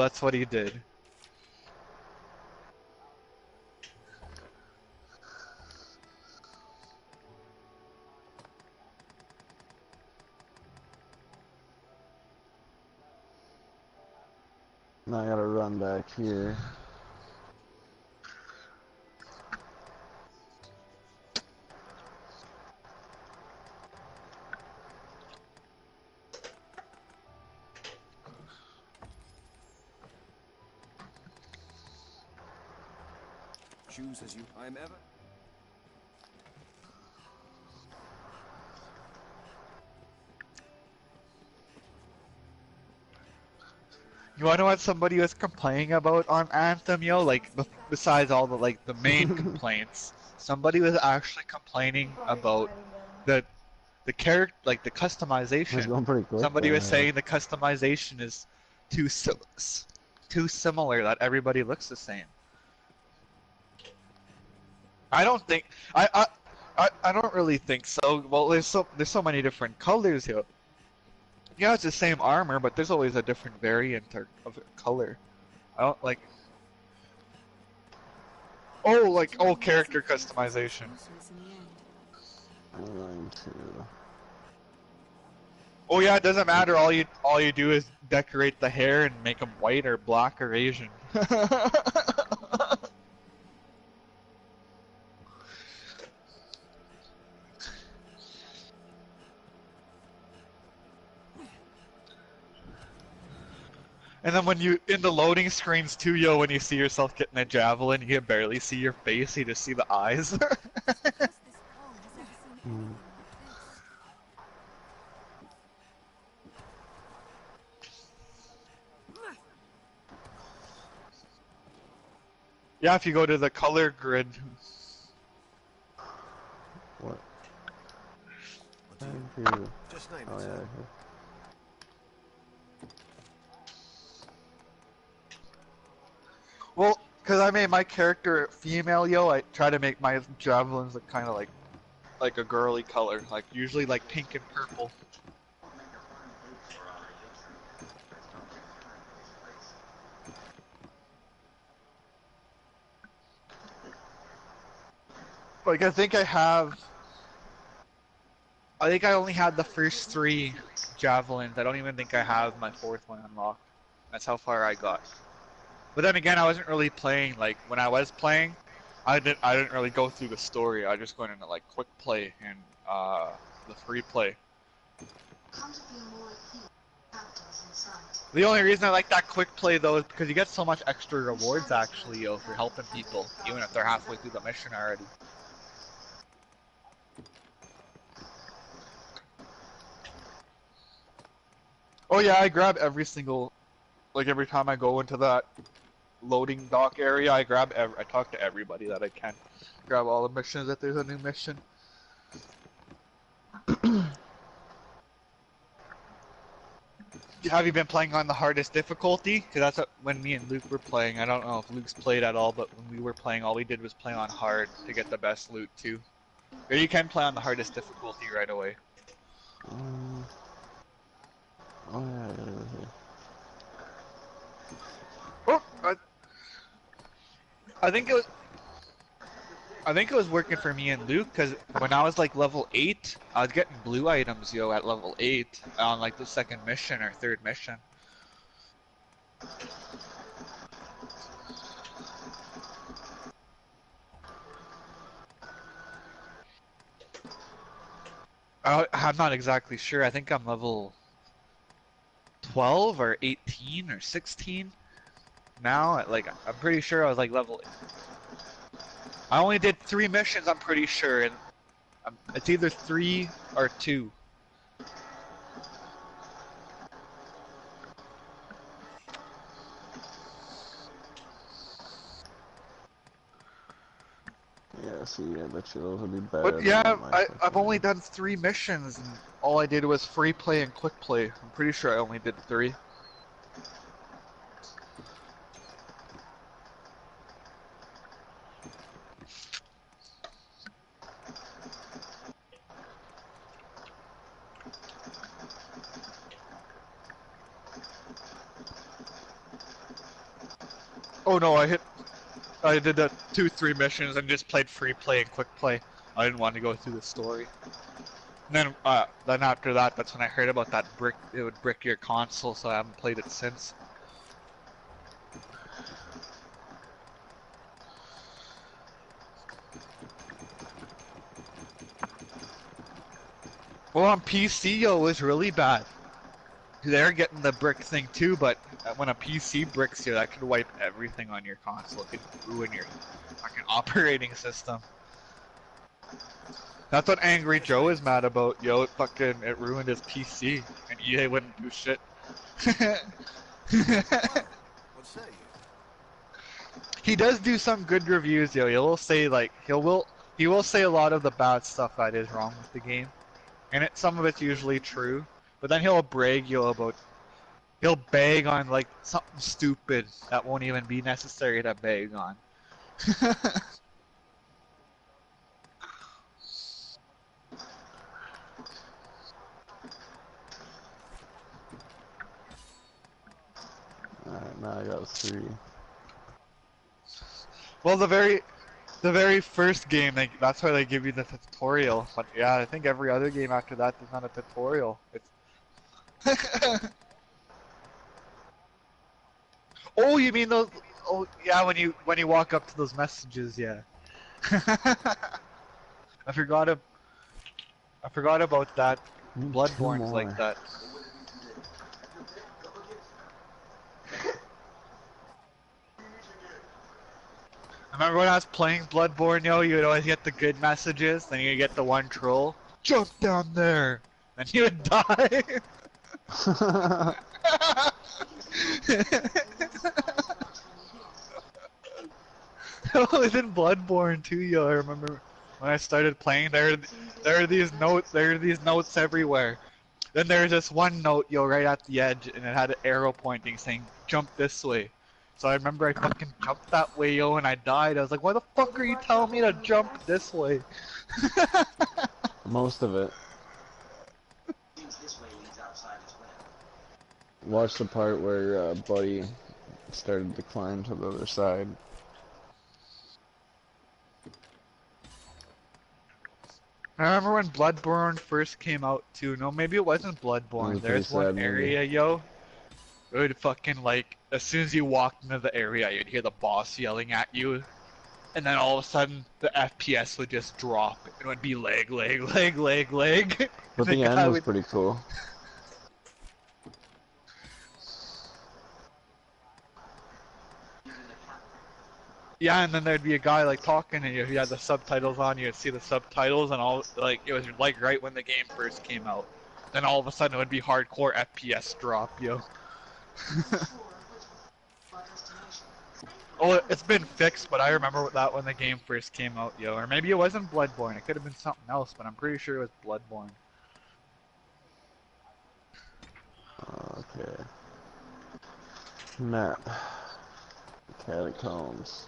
that's what he did. Now I gotta run back here. Choose as you. I am ever. You wanna know what somebody was complaining about on Anthem, yo? Like, besides all the, like, the main complaints, somebody was actually complaining about the character, like, the It's customization. going pretty quick Somebody though. was saying the customization is too similar, that everybody looks the same. I don't think, I don't really think so. Well, there's so many different colors here. Yeah, it's the same armor, but there's always a different variant of color. I don't like. Oh, character customization. I'm going to. Oh yeah, it doesn't matter. All you do is decorate the hair and make them white or black or Asian. And then when you in the loading screens too, yo, when you see yourself getting a javelin, you can barely see your face. You just see the eyes. Yeah, if you go to the color grid. What? Just name Oh it. yeah. Well, because I made my character female, yo, I try to make my javelins look kind of like a girly color, like usually like pink and purple. Like I think I only had the first 3 javelins. I don't even think I have my 4th one unlocked. That's how far I got. But then again, I wasn't really playing. Like when I was playing, I didn't really go through the story. I just went into like quick play and the free play. The only reason I like that quick play though is because you get so much extra rewards actually, yo, for helping people, even if they're halfway through the mission already. Oh yeah, I grab every single, like every time I go into that loading dock area, I talk to everybody that I can. Grab all the missions if there's a new mission. Have you been playing on the hardest difficulty? Because that's when me and Luke were playing. I don't know if Luke's played at all, but when we were playing, all we did was play on hard to get the best loot too. Or you can play on the hardest difficulty right away. Oh yeah. Oh, I think it was working for me and Luke, because when I was like level 8, I was getting blue items, yo, at level 8 on like the 2nd mission or 3rd mission. I'm not exactly sure. I think I'm level 12 or 18 or 16 now. Like I'm pretty sure I was like level. I only did 3 missions. I'm pretty sure, and it's either 3 or 2. Yeah, see, I bet you it'll be better But than yeah, what my I've only done 3 missions, and all I did was free play and quick play. I'm pretty sure I only did 3. Oh no, I did the 2-3 missions and just played free play and quick play. I didn't want to go through the story. And then after that, that's when I heard about that brick. It would brick your console, so I haven't played it since. Well, on PC, yo, it was really bad. They're getting the brick thing too, but when a PC bricks you, that could wipe everything on your console. It could ruin your fucking operating system. That's what Angry Joe is mad about, yo. It ruined his PC, and EA wouldn't do shit. What say you? He does do some good reviews, yo. He'll say like he will say a lot of the bad stuff that is wrong with the game, and some of it's usually true. But then he'll brag you about. He'll bag on like something stupid that won't even be necessary to bag on. Alright, now I got 3. Well, the very first game, that's why they give you the tutorial. But yeah, I think every other game after that there's not a tutorial. It's oh, you mean those? Oh, yeah, when you walk up to those messages, yeah. I forgot about that. Bloodborne's like that. I remember when I was playing Bloodborne, yo, you'd always get the good messages, then you get the one troll. Jump down there! And you would die! It was in Bloodborne too, yo. I remember when I started playing, there are these notes everywhere. Then there's this one note, yo, right at the edge, and it had an arrow pointing saying, jump this way. So I remember I fucking jumped that way, yo, and I died. I was like, why the fuck are you telling me to jump this way? Most of it. Watch the part where Buddy started to climb to the other side. I remember when Bloodborne first came out too. No, maybe it wasn't Bloodborne. There's one area, yo. It would fucking like, as soon as you walked into the area, you'd hear the boss yelling at you. And then all of a sudden, the FPS would just drop. It would be lag. But the end was pretty cool. Yeah, and then there'd be a guy like talking to you. He had the subtitles on. You'd see the subtitles, and all like it was like right when the game first came out. Then all of a sudden, it would be hardcore FPS drop, yo. Oh, it's been fixed, but I remember that when the game first came out, yo. Or maybe it wasn't Bloodborne. It could have been something else, but I'm pretty sure it was Bloodborne. Okay. Map. Catacombs.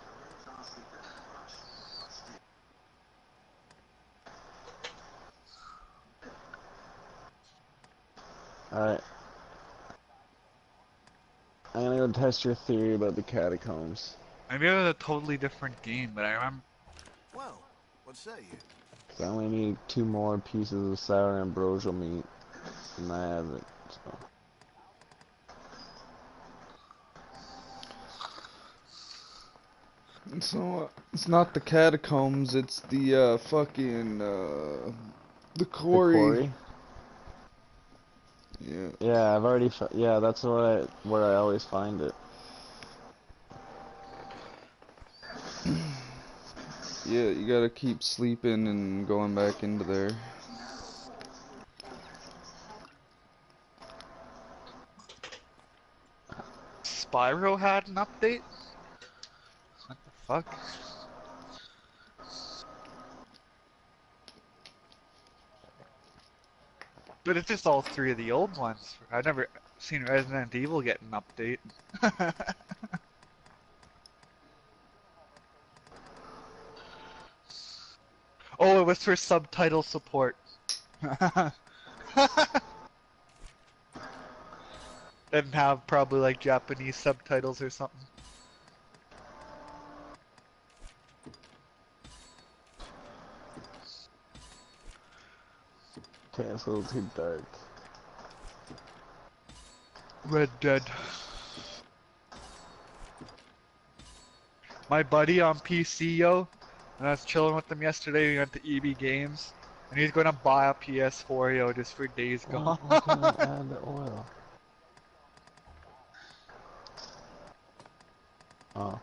Alright. I'm gonna go test your theory about the catacombs. Maybe it was a totally different game, but I remember. Well, what say you? Cause I only need 2 more pieces of sour ambrosial meat, and I have it. So. So, it's not the catacombs, it's the, fucking, the quarry. Yeah. Yeah, I've already. Yeah, that's where I always find it. Yeah, you gotta keep sleeping and going back into there. Spyro had an update? What the fuck? But it's just all 3 of the old ones. I've never seen Resident Evil get an update. Oh, it was for subtitle support. Didn't have probably like Japanese subtitles or something. Okay, it's a little too dark. Red Dead. My buddy on PC, yo, and I was chilling with him yesterday. We went to EB Games, and he's gonna buy a PS4, yo, just for Days Gone. Why can't I add the oil? Oh.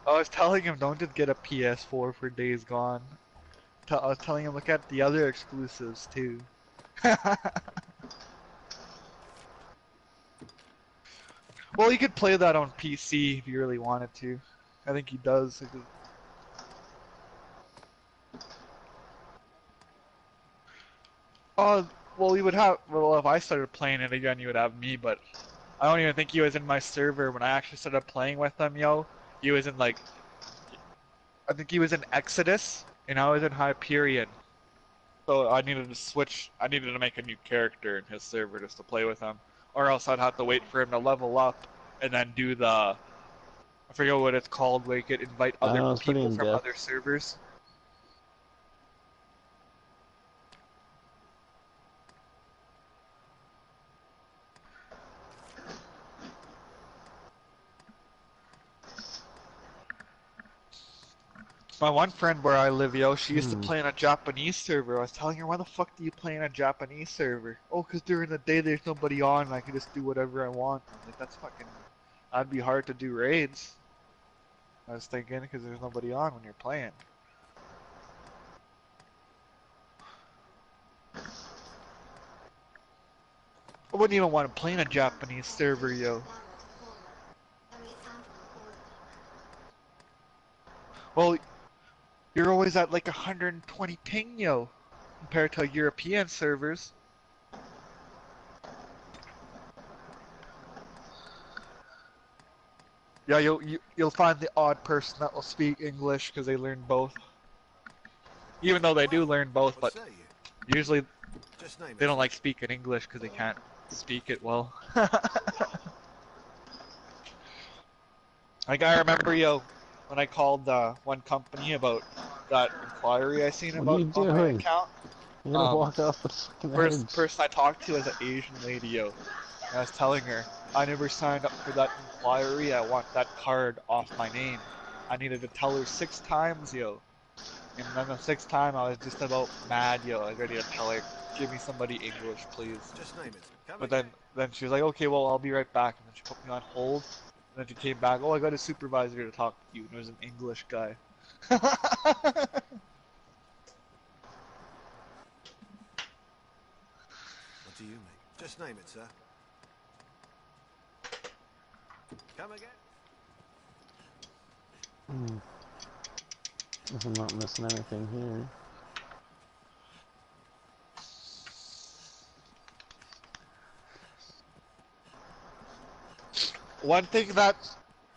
I was telling him don't just get a PS4 for Days Gone. I was telling him look at the other exclusives too. Well, you could play that on PC if you really wanted to. I think he does. Well, you would have. Well, if I started playing it again, you would have me. But I don't even think he was in my server when I actually started playing with him, yo. He was in like, I think he was in Exodus, and I was in Hyperion. So I needed to switch. I needed to make a new character in his server just to play with him, or else I'd have to wait for him to level up and then do the. I forget what it's called, where you could invite other people from other servers. My one friend where I live, yo, she used to play in a Japanese server. I was telling her, why the fuck do you play in a Japanese server? Oh, because during the day there's nobody on and I can just do whatever I want. I'm like, that's fucking... That'd be hard to do raids. I was thinking, because there's nobody on when you're playing. I wouldn't even want to play in a Japanese server, yo. Well, you're always at like 120 ping, yo, compared to European servers. Yeah, you'll find the odd person that will speak English because they learn both. Even though they do learn both, but usually they don't like speaking English because they can't speak it well. Like I remember, yo, when I called one company about that inquiry I seen about on my account. You're gonna walk off the fucking First person I talked to was an Asian lady, yo. And I was telling her, I never signed up for that inquiry, I want that card off my name. I needed to tell her 6 times, yo. And then the 6th time I was just about mad, yo. I was ready to tell her, give me somebody English, please. Just name it. But then she was like, okay, well, I'll be right back. And then she put me on hold. And then she came back, oh, I got a supervisor to talk to you. And it was an English guy. What do you mean? Just name it, sir. Come again? If I'm not missing anything here. One thing that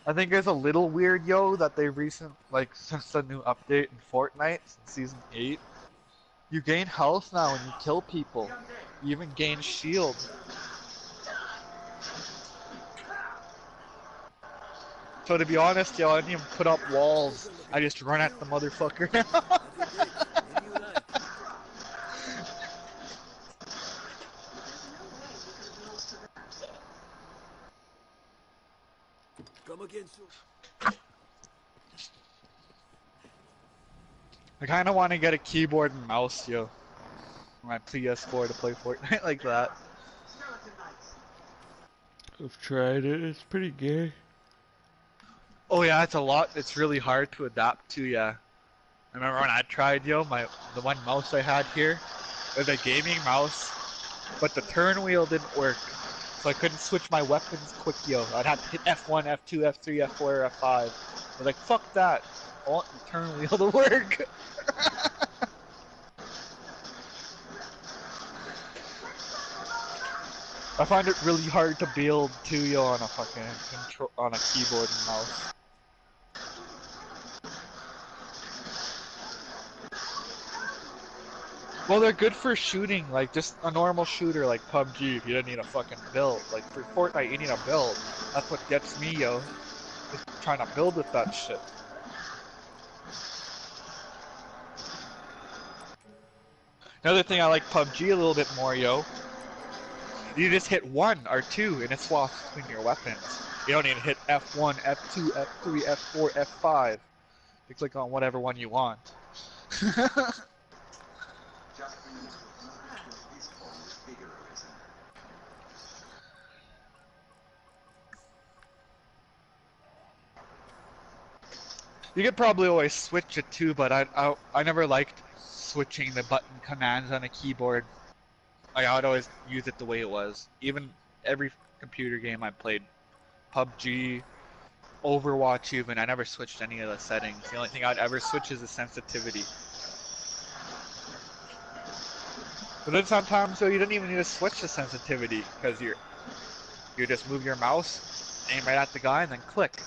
I think is a little weird, yo, that they since the new update in Fortnite, since Season 8, you gain health now when you kill people. You even gain shield. So to be honest, yo, I didn't even put up walls. I just run at the motherfucker. Come again, I kind of want to get a keyboard and mouse, yo, on my PS4 to play Fortnite like that. I've tried it. It's pretty gay. Oh yeah, it's really hard to adapt to, yeah. I remember when I tried, yo, the one mouse I had here was a gaming mouse, but the turn wheel didn't work. So I couldn't switch my weapons quick, yo. I'd have to hit F1, F2, F3, F4, F5. I was like, fuck that. I want the turn wheel to work. I find it really hard to build too, yo, on a fucking on a keyboard and mouse. Well, they're good for shooting, like just a normal shooter like PUBG if you don't need a fucking build. Like for Fortnite you need a build. That's what gets me, yo. Just trying to build with that shit. Another thing I like PUBG a little bit more, yo. You just hit 1 or 2 and it swaps between your weapons. You don't need to hit F1, F2, F3, F4, F5. You click on whatever one you want. You could probably always switch it too, but I never liked switching the button commands on a keyboard. Like, I would always use it the way it was. Even every computer game I played, PUBG, Overwatch even, I never switched any of the settings. The only thing I'd ever switch is the sensitivity. But then sometimes though, you don't even need to switch the sensitivity because you just move your mouse, aim right at the guy, and then click.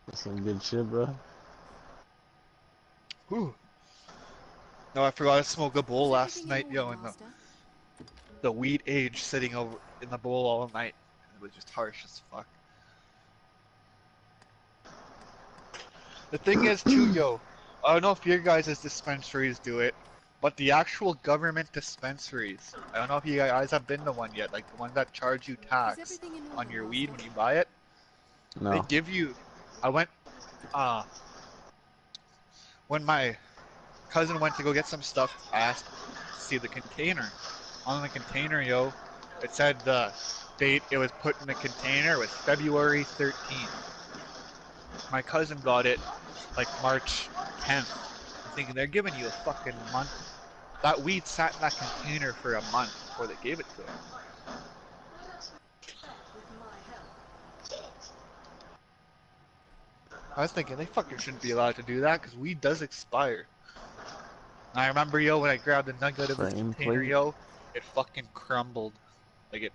That's some good shit, bro. Whew. No, I forgot to smoke a bowl last night, yo, and the weed age sitting over in the bowl all night. It was just harsh as fuck. The thing is too, yo, I don't know if your guys' dispensaries do it, but the actual government dispensaries, I don't know if you guys have been to one yet, like the ones that charge you tax on your weed when you buy it. No. They give you, I went, when my cousin went to go get some stuff, I asked to see the container. On the container, yo, it said the date it was put in the container was February 13th. My cousin got it like March 10th. I'm thinking they're giving you a fucking month. That weed sat in that container for a month before they gave it to him. I was thinking they fucking shouldn't be allowed to do that because weed does expire. And I remember, yo, when I grabbed a nug out of the container, yo, it fucking crumbled. Like it,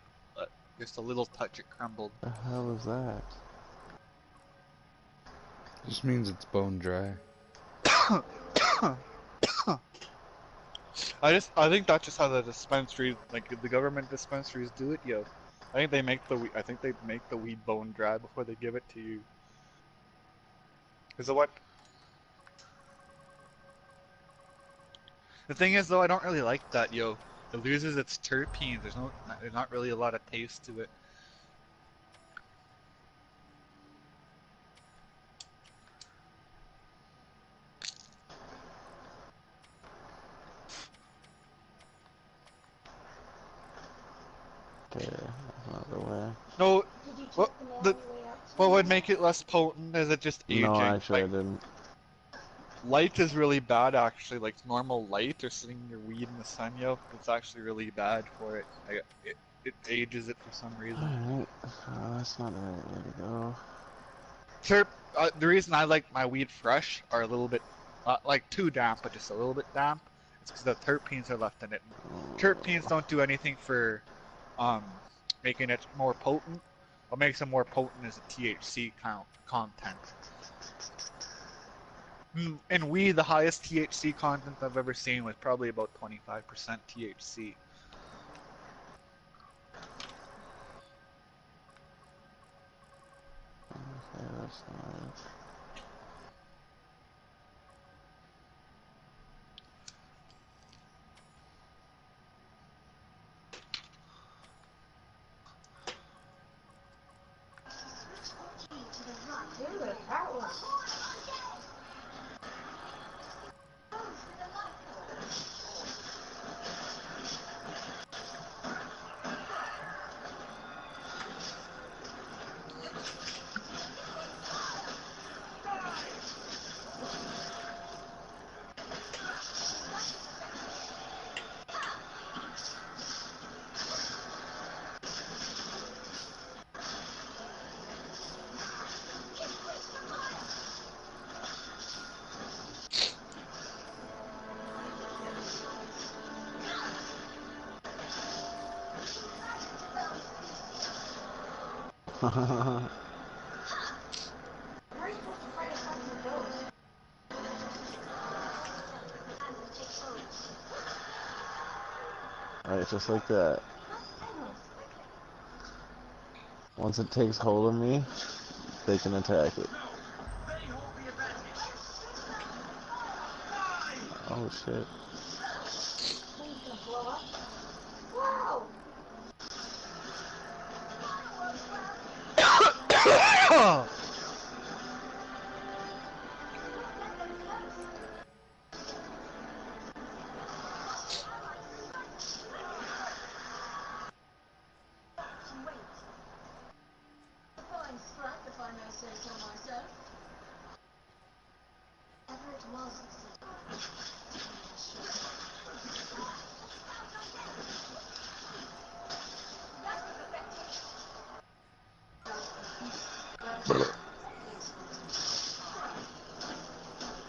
just a little touch, it crumbled. The hell is that? Just means it's bone dry. I think that's just how the dispensary, like the government dispensaries do it, yo. I think they make the weed bone dry before they give it to you. Cause of what? The thing is, though, I don't really like that, yo. It loses its terpenes. There's not really a lot of taste to it. Okay, that's not the way. No, what would make it less potent is it just aging. No, actually, like, I didn't. Light is really bad, actually. Like normal light or sitting your weed in the sun, yo, it's actually really bad for it. It ages it for some reason. Alright, that's not the right way to go. The reason I like my weed fresh or a little bit, like too damp, but just a little bit damp, it's because the terpenes are left in it. Terpenes don't do anything for, making it more potent. What makes it more potent is the THC content. In weed, the highest THC content I've ever seen was probably about 25% THC. Okay, that's not it. Alright, just like that. Once it takes hold of me, they can attack it. Oh shit.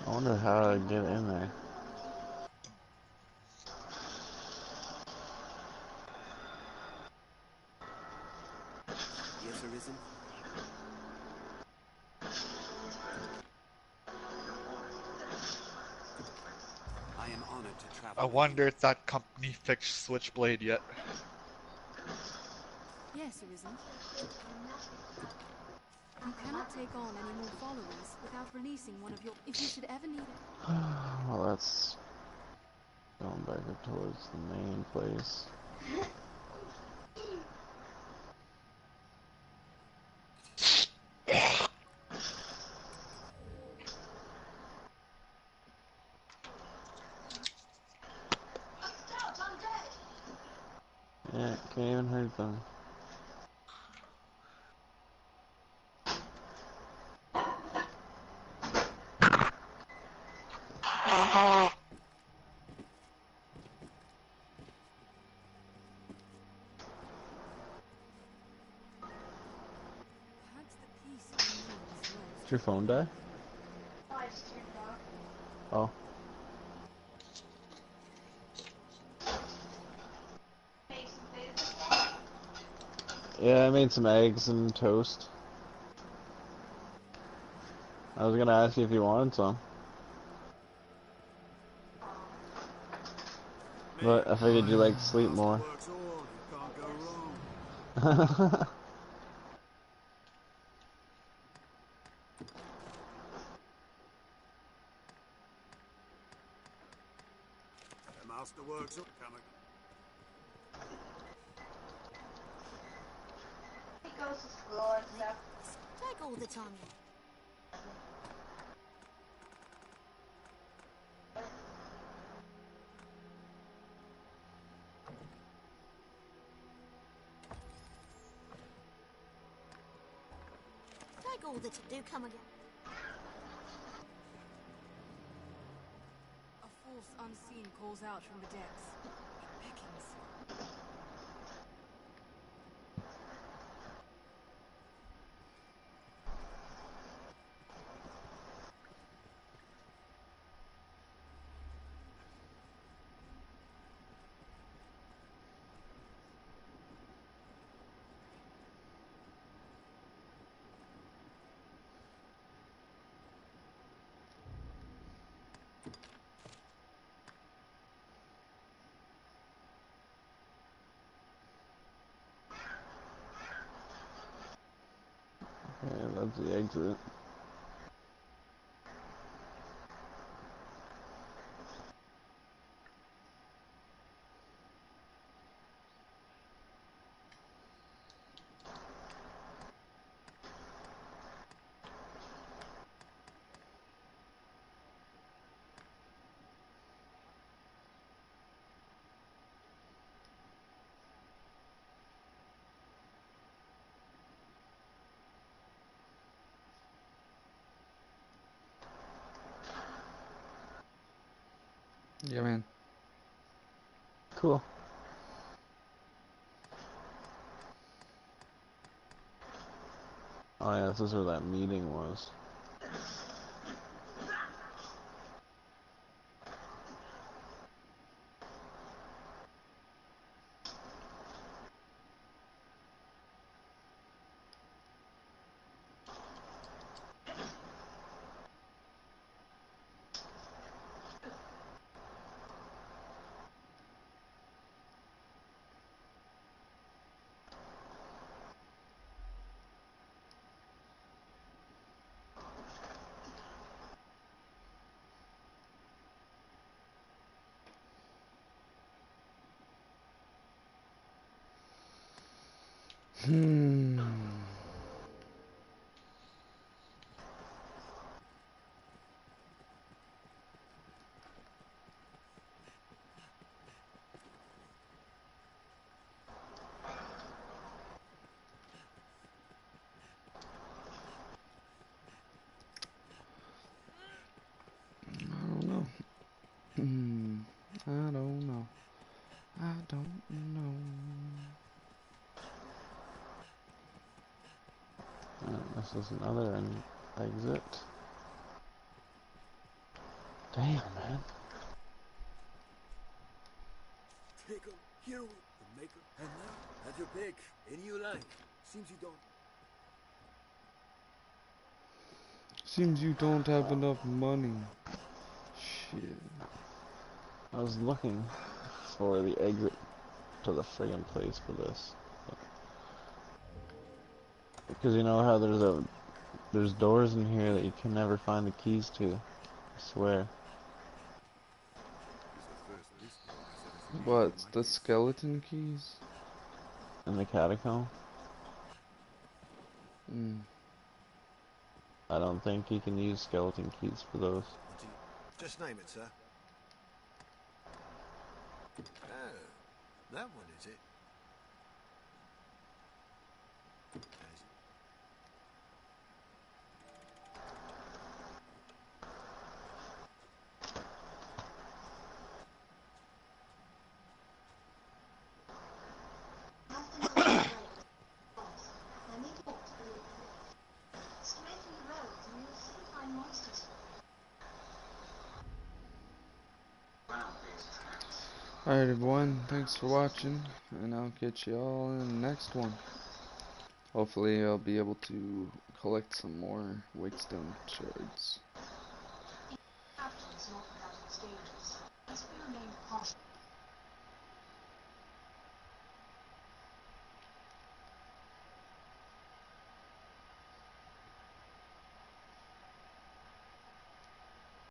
I wonder how I get in there. Yes, Arisen? I am honored to travel I with wonder if that company fixed Switchblade yet. Yes, Arisen. You cannot take on any more followers without releasing one of your... If you should ever need it. Well, that's going back up towards the main place. Yeah, can't even hurt them. Perhaps the peace you know is lost. Did your phone die? Oh. Yeah, I made some eggs and toast. I was gonna ask you if you wanted some. But I figured you like to sleep more. Masterworks coming. He goes to school and stuff. Take all the time. Take all the do come again. A force unseen calls out from the depths. It beckons. Yeah, that's the exit. Yeah, man. Cool. Oh yeah, this is where that meeting was. Hmm. I don't know. I don't know. I don't know. This is another exit. Damn, man. Take 'em, hero, the maker, and now at your pick. Any you like. Seems you don't. Seems you don't have enough money. Shit. I was looking for the exit to the friggin' place for this. Because you know how there's doors in here that you can never find the keys to. I swear. What? The skeleton keys? In the catacomb? Hmm. I don't think you can use skeleton keys for those. Just name it, sir. Oh, that one is it? Alright everyone, thanks for watching, and I'll catch you all in the next one. Hopefully I'll be able to collect some more Wakestone shards.